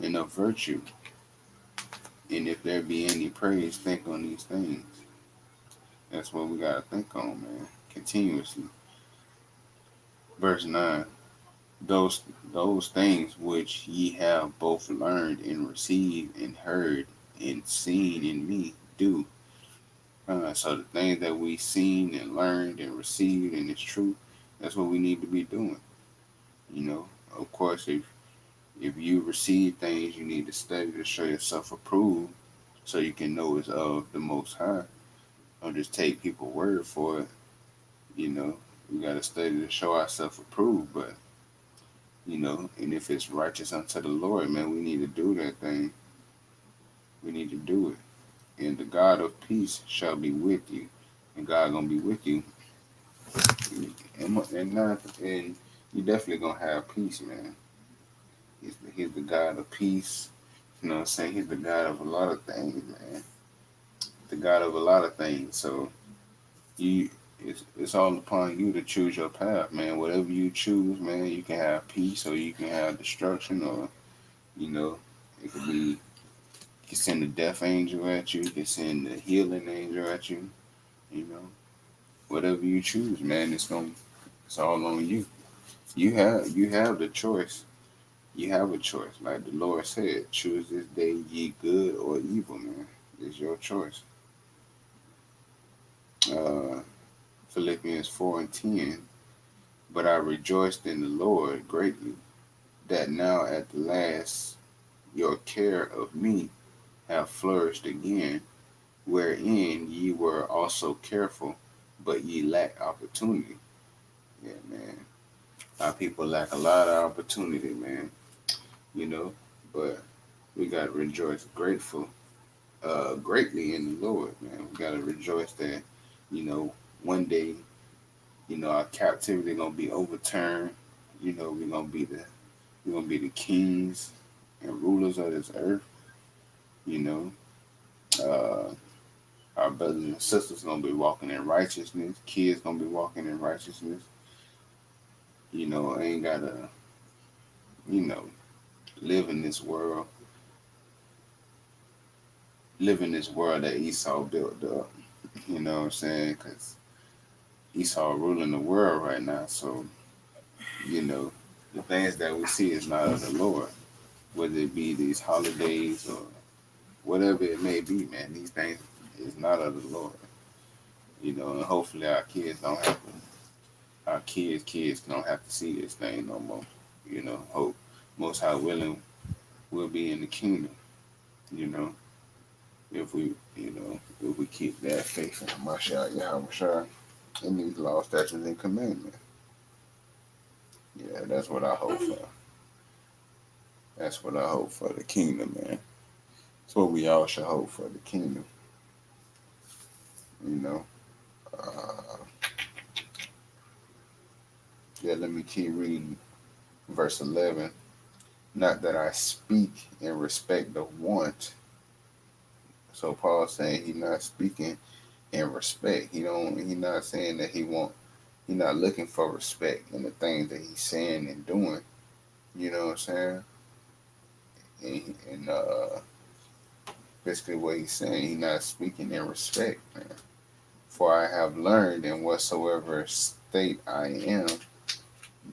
and of virtue. And if there be any praise, think on these things. That's what we gotta think on, man, continuously. Verse 9, those things which ye have both learned and received and heard and seen in me, do. So the things that we seen and learned and received and it's true, that's what we need to be doing. Of course, if you receive things, you need to study to show yourself approved, so you can know it's of the Most High. Don't just take people's word for it. We got to study to show ourselves approved, but and if it's righteous unto the Lord, man, we need to do that thing. We need to do it. And the God of peace shall be with you. And God gonna be with you. And you definitely gonna have peace, man. He's the God of peace. You know what I'm saying? He's the God of a lot of things, man. The God of a lot of things. So you it's all upon you to choose your path, man. Whatever you choose, man, you can have peace or you can have destruction, or it could be, you can send the death angel at you, you can send the healing angel at you, you know. Whatever you choose, man, it's all on you. You have the choice. You have a choice. Like the Lord said, choose this day ye good or evil, man. It's your choice. Uh Philippians 4:10. But I rejoiced in the Lord greatly, that now at the last your care of me have flourished again, wherein ye were also careful, but ye lack opportunity. Yeah, man. Our people lack a lot of opportunity, man. You know, but we gotta rejoice greatly in the Lord, man. We gotta rejoice that, one day, our captivity gonna be overturned. We're gonna be the kings and rulers of this earth. You know, uh, our brothers and sisters gonna be walking in righteousness. Kids gonna be walking in righteousness. Ain't gotta, you know, live in this world, that Esau built up. You know what I'm saying? Because Esau ruling the world right now. So, you know, the things that we see is not of the Lord. Whether it be these holidays or whatever it may be, man, these things is not of the Lord. And hopefully our kids don't have to see this thing no more. Hope Most High willing, we'll be in the kingdom. You know, if we keep that faith in Mashiach Yahawashi and these laws, statutes, and commandments. Yeah, that's what I hope for. That's what I hope for the kingdom, man. That's what we all should hope for, the kingdom. You know. Uh, yeah, let me keep reading verse 11. Not that I speak in respect of want. So Paul's saying he's not speaking in respect. He's not saying that he's not looking for respect in the things that he's saying and doing. You know what I'm saying? And basically what he's saying, he's not speaking in respect, man. For I have learned in whatsoever state I am,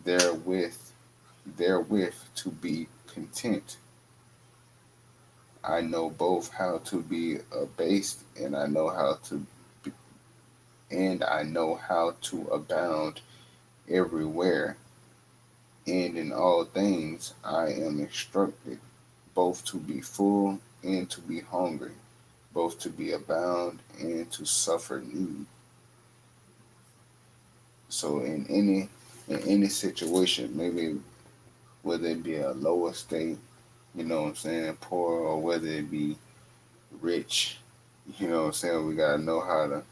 therewith to be content. I know both how to be abased be, and I know how to abound everywhere, and in all things I am instructed, both to be full and to be hungry, both to be abound and to suffer need. So in any situation, maybe whether it be a lower state, you know what I'm saying, poor, or whether it be rich, you know what I'm saying, we gotta know how to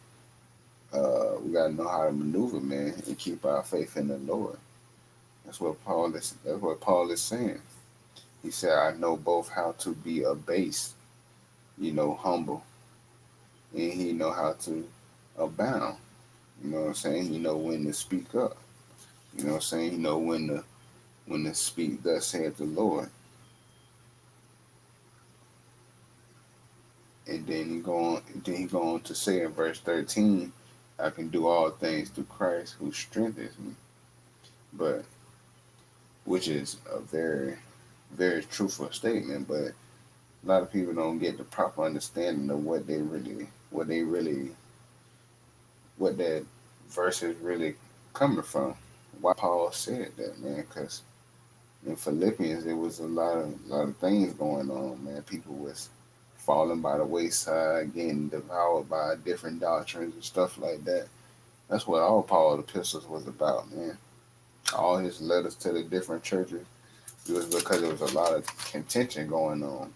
maneuver, man, and keep our faith in the Lord. That's what Paul is saying. He said, I know both how to be abased, humble, and he know how to abound. You know what I'm saying? He know when to speak up. You know what I'm saying? He know when to speak, thus saith the Lord. And then he go on to say in verse 13, I can do all things through Christ who strengthens me. But which is a very, very truthful statement, but a lot of people don't get the proper understanding of what that verse is really coming from. Why Paul said that, man? Because in Philippians, there was a lot of things going on, man. People was falling by the wayside, getting devoured by different doctrines and stuff like that. That's what all Paul's epistles was about, man. All his letters to the different churches, it was because there was a lot of contention going on.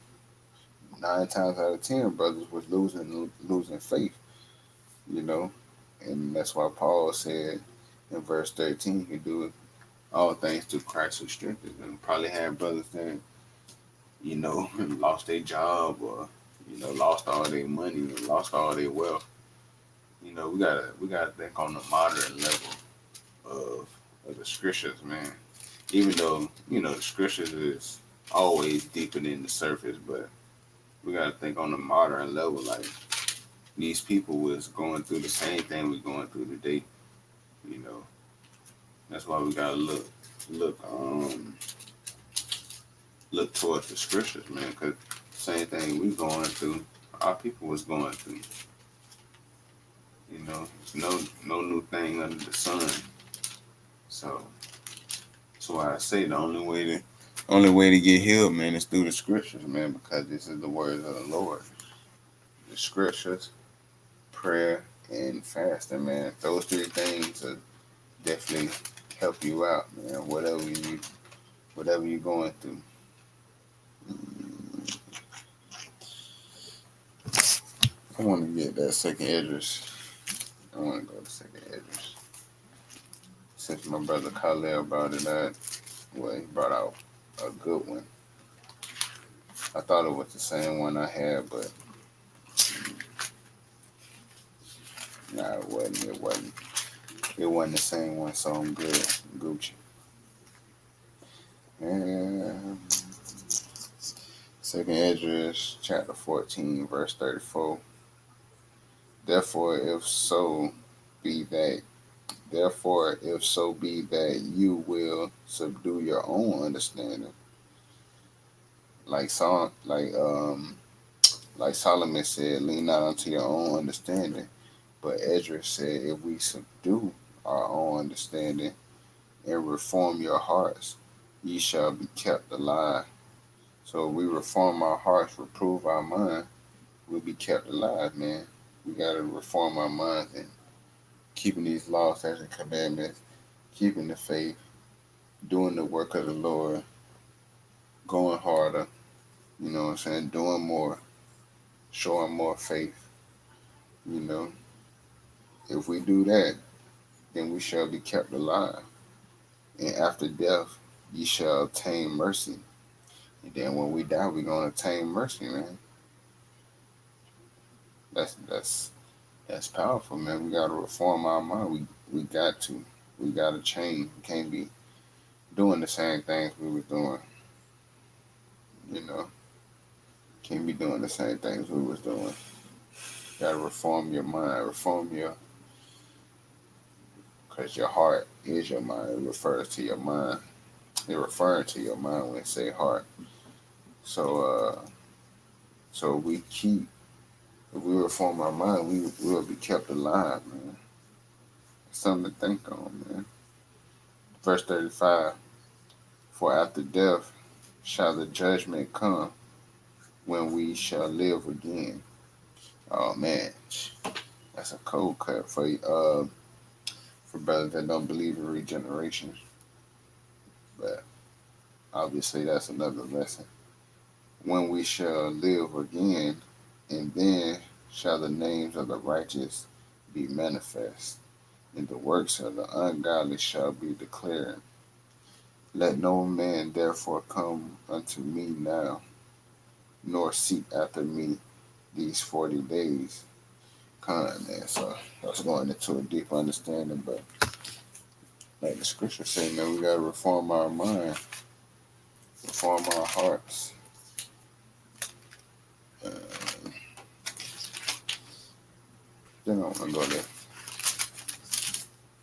9 times out of 10, brothers was losing faith, you know, and that's why Paul said in verse 13, he do all things through Christ who strengthens them. Probably had brothers that lost their job, or lost all their money, or lost all their wealth. We gotta think on the moderate level of the scriptures, man. Even though the scriptures is always deeper than the surface, but we gotta think on the modern level. Like, these people was going through the same thing we're going through today. You know, that's why we gotta look look towards the scriptures, man. Cause same thing we going through, our people was going through. It's no new thing under the sun. So that's why I say the only way to get healed, man, is through the scriptures, man. Because this is the words of the Lord. The scriptures, prayer, and fasting, man. Those three things will definitely help you out, man. Whatever you're going through. I want to get that second address. I want to go to second address. Since my brother Khalil brought it out, he brought out a good one. I thought it was the same one I had, but nah, it wasn't. It wasn't. It wasn't the same one, so I'm good. Gucci. And second address, chapter 14, verse 34. Therefore, if so be that you will subdue your own understanding, like Solomon said, lean not unto your own understanding. But Ezra said, if we subdue our own understanding and reform your hearts, ye shall be kept alive. So if we reform our hearts, reprove our mind, we'll be kept alive, man. We gotta reform our minds and keeping these laws, statutes, and commandments, keeping the faith, doing the work of the Lord, going harder, you know what I'm saying, doing more, showing more faith, you know. If we do that, then we shall be kept alive. And after death, ye shall obtain mercy. And then when we die, we're going to obtain mercy, man. That's powerful, man. We gotta reform our mind. We got to. We gotta change. We can't be doing the same things we were doing. You know, can't be doing the same things we was doing. Gotta reform your mind. Because your heart is your mind. It refers to your mind. It referring to your mind when it say heart. So, so if we reform our mind, we will be kept alive, man. Something to think on, man. Verse 35. For after death shall the judgment come, when we shall live again. Oh man, that's a cold cut for brothers that don't believe in regeneration. But obviously that's another lesson. When we shall live again, and then shall the names of the righteous be manifest, and the works of the ungodly shall be declared. Let no man therefore come unto me now, nor seek after me these 40 days. Man. So I was going into a deep understanding, but like the scripture say, man, we gotta reform our mind, reform our hearts. Uh, then I want to go to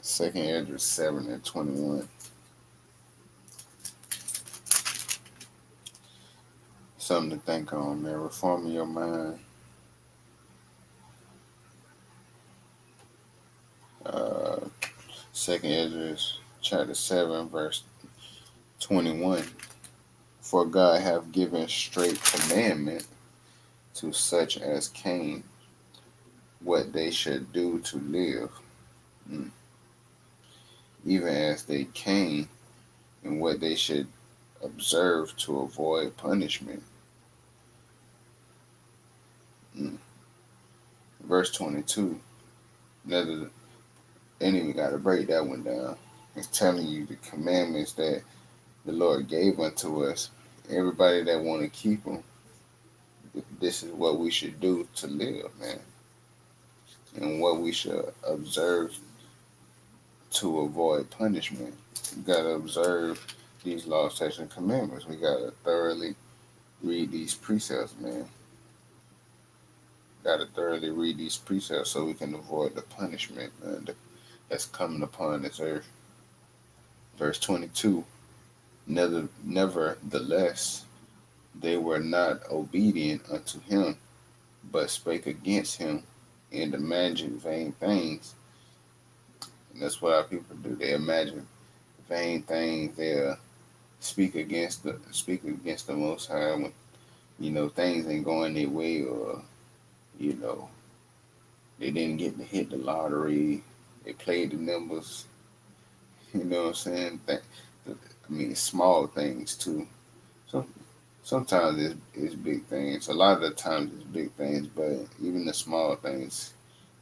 2 Ezra 7:21. Something to think on, man. Reforming your mind. 2 Ezra chapter 7 verse 21. For God hath given straight commandment to such as came, what they should do to live, even as they came, and what they should observe to avoid punishment. Verse 22. Another, ain't even got to break that one down. It's telling you the commandments that the Lord gave unto us. Everybody that want to keep them, this is what we should do to live, man, and what we should observe to avoid punishment. We gotta observe these laws, statutes, and commandments. We gotta thoroughly read these precepts, man. Gotta thoroughly read these precepts so we can avoid the punishment, man, that's coming upon this earth. Verse 22. Nevertheless, they were not obedient unto him, but spake against him, and imagined vain things. And that's what our people do. They imagine vain things. They speak against the Most High when things ain't going their way, or you know they didn't get to hit the lottery. They played the numbers. You know what I'm saying? Small things too. So sometimes it's big things. A lot of the times it's big things, but even the small things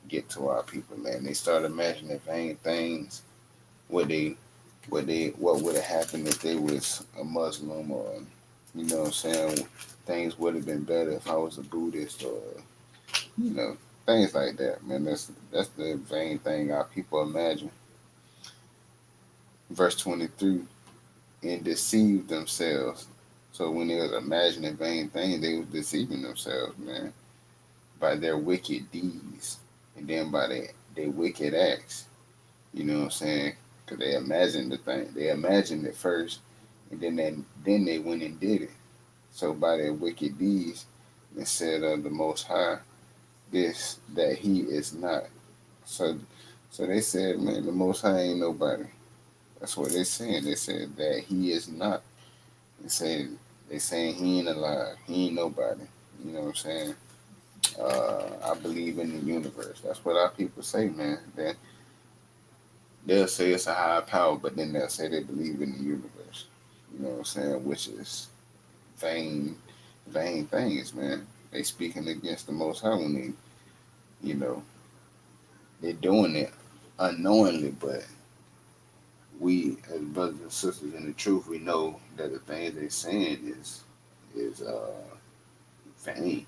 get to our people, man. They start imagining vain things. What they what would have happened if they was a Muslim, or what I'm saying, things would have been better if I was a Buddhist, or you know things like that, man. That's the vain thing our people imagine. Verse 23. And deceive themselves. So when they was imagining vain things, they was deceiving themselves, man, by their wicked deeds, and then by their wicked acts. You know what I'm saying? Because they imagined the thing. They imagined it first, and then they went and did it. So by their wicked deeds, they said of the Most High, this that He is not. So they said, man, the Most High ain't nobody. That's what they saying. They said that He is not. They saying He ain't alive. He ain't nobody. You know what I'm saying? I believe in the universe. That's what our people say, man. They'll say it's a higher power, but then they'll say they believe in the universe. You know what I'm saying? Which is vain things, man. They speaking against the Most High when you know, they're doing it unknowingly, but we as brothers and sisters in the truth, we know that the things they're saying is vain,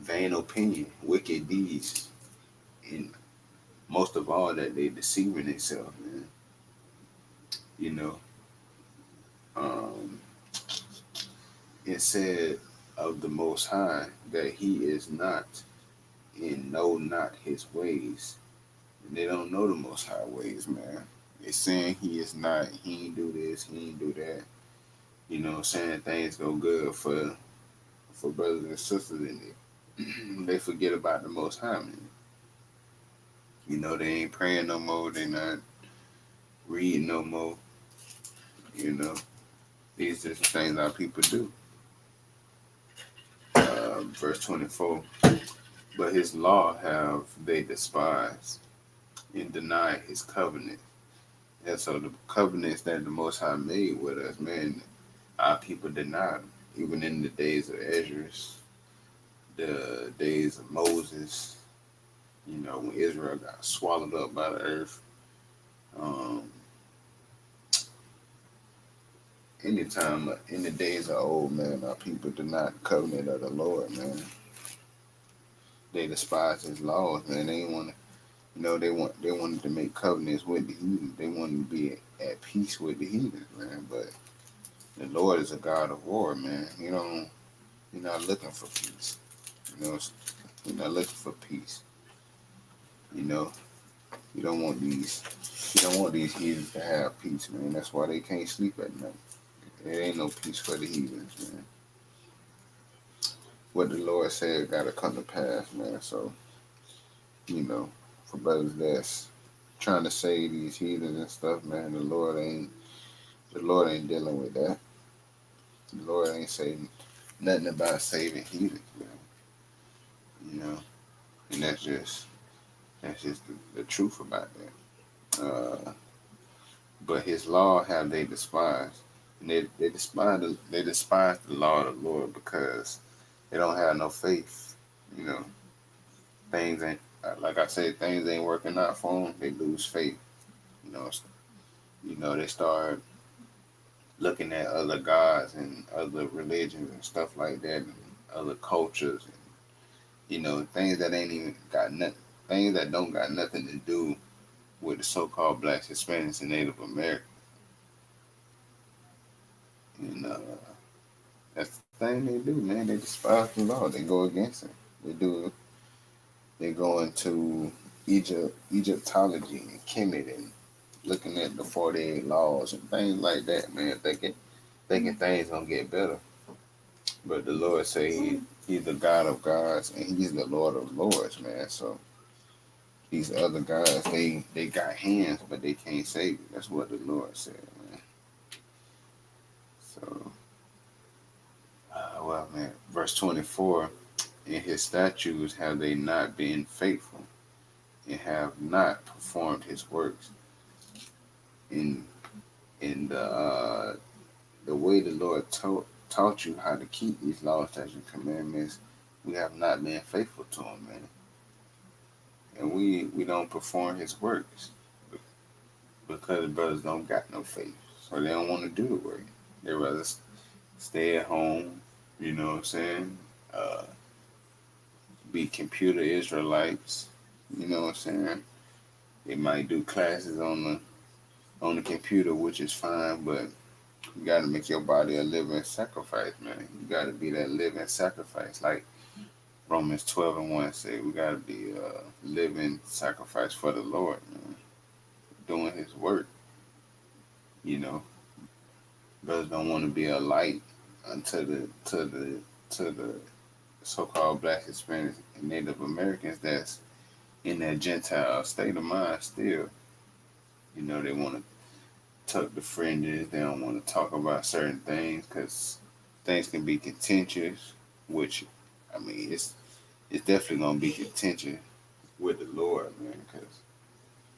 vain opinion, wicked deeds, and most of all that they deceiving themselves, man. You know, um, it said of the Most High that He is not and know not His ways. And they don't know the Most High ways, man. They saying He is not, He ain't do this, He ain't do that. You know, saying things go good for brothers and sisters, and they forget about the Most High, man. You know, they ain't praying no more. They not reading no more. You know, these are the things our people do. Verse 24. But His law have they despised and denied His covenant. And so the covenants that the Most High made with us, man, our people denied them. Even in the days of Ezra, the days of Moses, you know, when Israel got swallowed up by the earth. Um, Anytime in the days of old, man, our people denied the covenant of the Lord, man. They despised His laws, man. They want to, you know, they wanted to make covenants with the heathen. They wanted to be at peace with the heathen, man. But the Lord is a God of war, man. You're not looking for peace. You know, you're not looking for peace. You know, you don't want these heathens to have peace, man. That's why they can't sleep at night. There ain't no peace for the heathens, man. What the Lord said got to come to pass, man. So, you know, for brothers that's trying to save these heathens and stuff, man, the Lord ain't dealing with that. The Lord ain't saying nothing about saving heathens, man. You know, and that's just the truth about that. But His law have they despised, and they despise the law of the Lord because they don't have no faith. You know, things ain't like I said, things ain't working out for them. They lose faith. You know, they start looking at other gods and other religions and stuff like that, and other cultures, and things that ain't even got nothing, things that don't got nothing to do with the so-called blacks, Hispanics, and Native Americans. And that's the thing they do, man. They despise the law. They go against it. They do. They go into Egyptology and Kemet and looking at the 48 laws and things like that, man. Thinking things gonna get better. But the Lord say He's the God of gods and He's the Lord of lords, man. So these other gods, they got hands, but they can't save you. That's what the Lord said, man. So, well, man, verse 24. In His statutes have they not been faithful, and have not performed His works. In the way the Lord taught you how to keep these laws, statutes, and commandments, we have not been faithful to Him, man. And we don't perform His works because the brothers don't got no faith, so they don't want to do the work. They rather stay at home, you know what I'm saying? Uh, be computer Israelites, you know what I'm saying? They might do classes on the computer, which is fine, but you got to make your body a living sacrifice, man. You got to be that living sacrifice, like Romans 12:1 say. We got to be a living sacrifice for the Lord, man. Doing His work, you know. Brothers don't want to be a light unto the so-called Black, Hispanics, and Native Americans that's in that Gentile state of mind still. You know, they want to tuck the fringes. They don't want to talk about certain things because things can be contentious, which, I mean, it's definitely going to be contentious with the Lord, man, because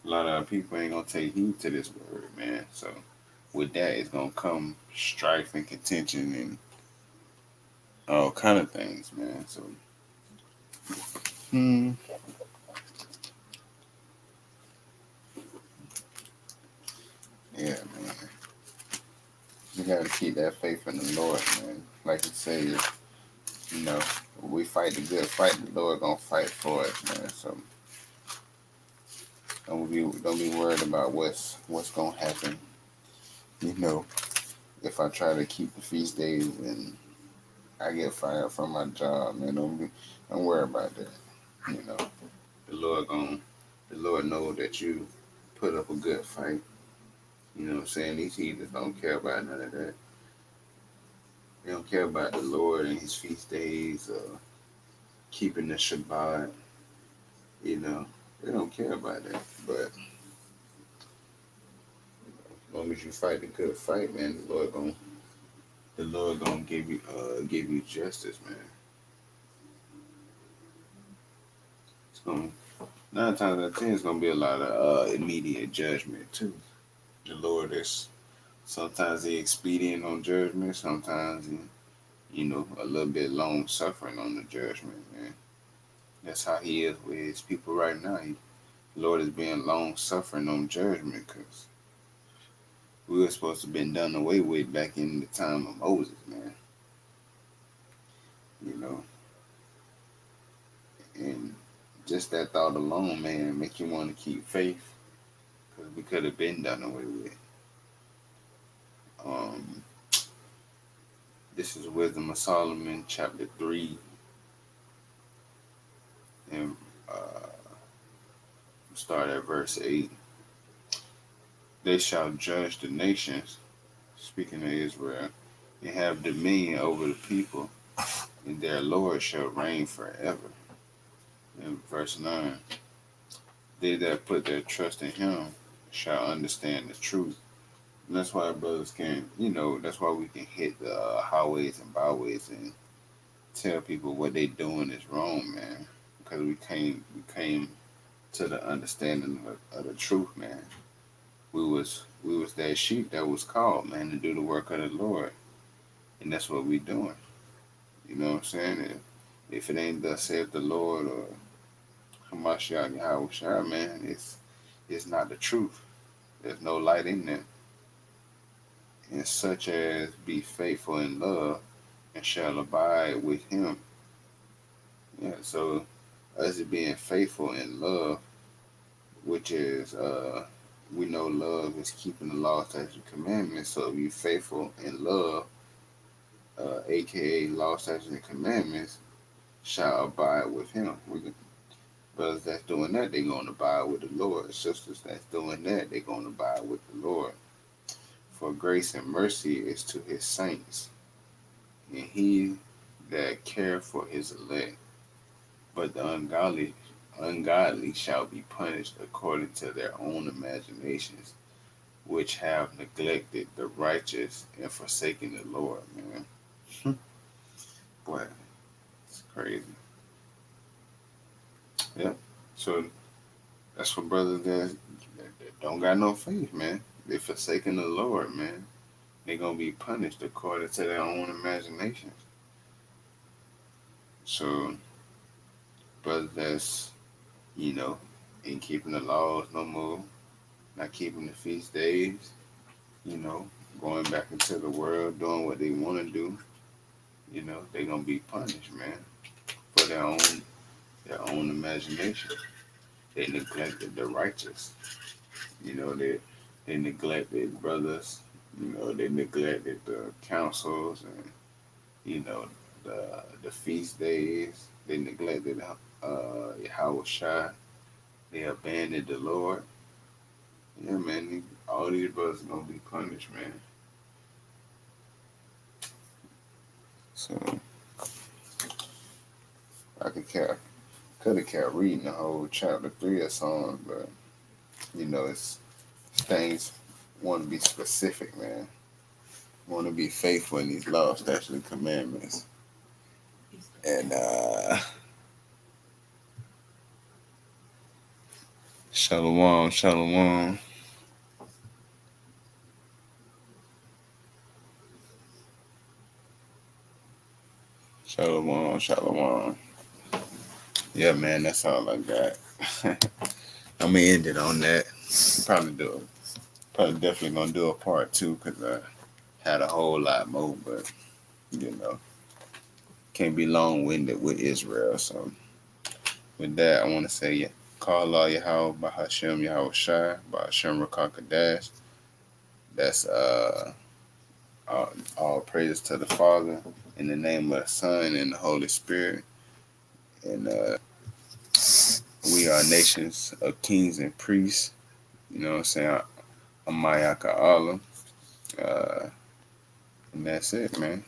a lot of our people ain't going to take heed to this word, man. So with that, it's going to come strife and contention and all kind of things, man. So, yeah, man. You got to keep that faith in the Lord, man. Like you say, You know, we fight the good fight. The Lord gonna fight for us, man. So don't be worried about what's gonna happen. You know, if I try to keep the feast days and I get fired from my job, man, don't worry about that. You know, the Lord gon' the Lord know that you put up a good fight. You know what I'm saying? These heathens don't care about none of that. They don't care about the Lord and his feast days or keeping the Shabbat. You know, they don't care about that. But as long as you fight the good fight, man, the Lord gonna give you justice, man. It's gonna 9 times out of 10 it's gonna be a lot of immediate judgment too. The Lord is sometimes he expedient on judgment, sometimes he, a little bit long suffering on the judgment, man. That's how he is with his people right now. The Lord is being long suffering on judgment because we were supposed to have been done away with back in the time of Moses, man. You know, and just that thought alone, man, make you want to keep faith because we could have been done away with. Um, this is Wisdom of Solomon, chapter 3, and start at verse 8. They shall judge the nations, speaking of Israel, and have dominion over the people, and their Lord shall reign forever. In verse 9, they that put their trust in him shall understand the truth. And that's why brothers that's why we can hit the highways and byways and tell people what they doing is wrong, man. Because we came to the understanding of the truth, man. We was that sheep that was called, man, to do the work of the Lord, and that's what we doing. You know what I'm saying? If it ain't thus saith the Lord or Hamashiach Yahawashi, man, it's not the truth. There's no light in there. And such as be faithful in love and shall abide with him. Yeah, so us being faithful in love, which is we know love is keeping the law, statutes, and commandments. So if you faithful in love, aka law, statutes, and commandments, shall abide with him. Brothers that's doing that, they're going to abide with the Lord. Sisters that's doing that, they're going to abide with the Lord. For grace and mercy is to his saints, and he that care for his elect. But the ungodly shall be punished according to their own imaginations, which have neglected the righteous and forsaken the Lord, man. Boy, it's crazy. Yep. So that's for brothers that don't got no faith, man. They forsaken the Lord, man. They're gonna be punished according to their own imaginations. So brothers that's, ain't keeping the laws no more, not keeping the feast days, you know, going back into the world, doing what they want to do, they're gonna be punished, man, for their own imagination. They neglected the righteous. They neglected brothers. They neglected the councils and the the feast days. They neglected Yahawashi. They abandoned the Lord. Yeah, man. All these brothers gonna be punished, man. So I could have kept reading the whole chapter 3 of Psalms, but it's things want to be specific, man. Want to be faithful in these laws, statutes, and commandments. And shalom, shalom. Shalom, shalom. Yeah, man, that's all I got. I'm gonna end it on that. Probably definitely gonna do a part 2 because I had a whole lot more, but you know, can't be long-winded with Israel. So with that, I want to say, call Allah Yahawah Bahashem Yahawashi Bahashem Rakakadash. That's all praises to the Father in the name of the Son and the Holy Spirit. And we are nations of kings and priests. You know what I'm saying? Amayaka Allah. And that's it, man.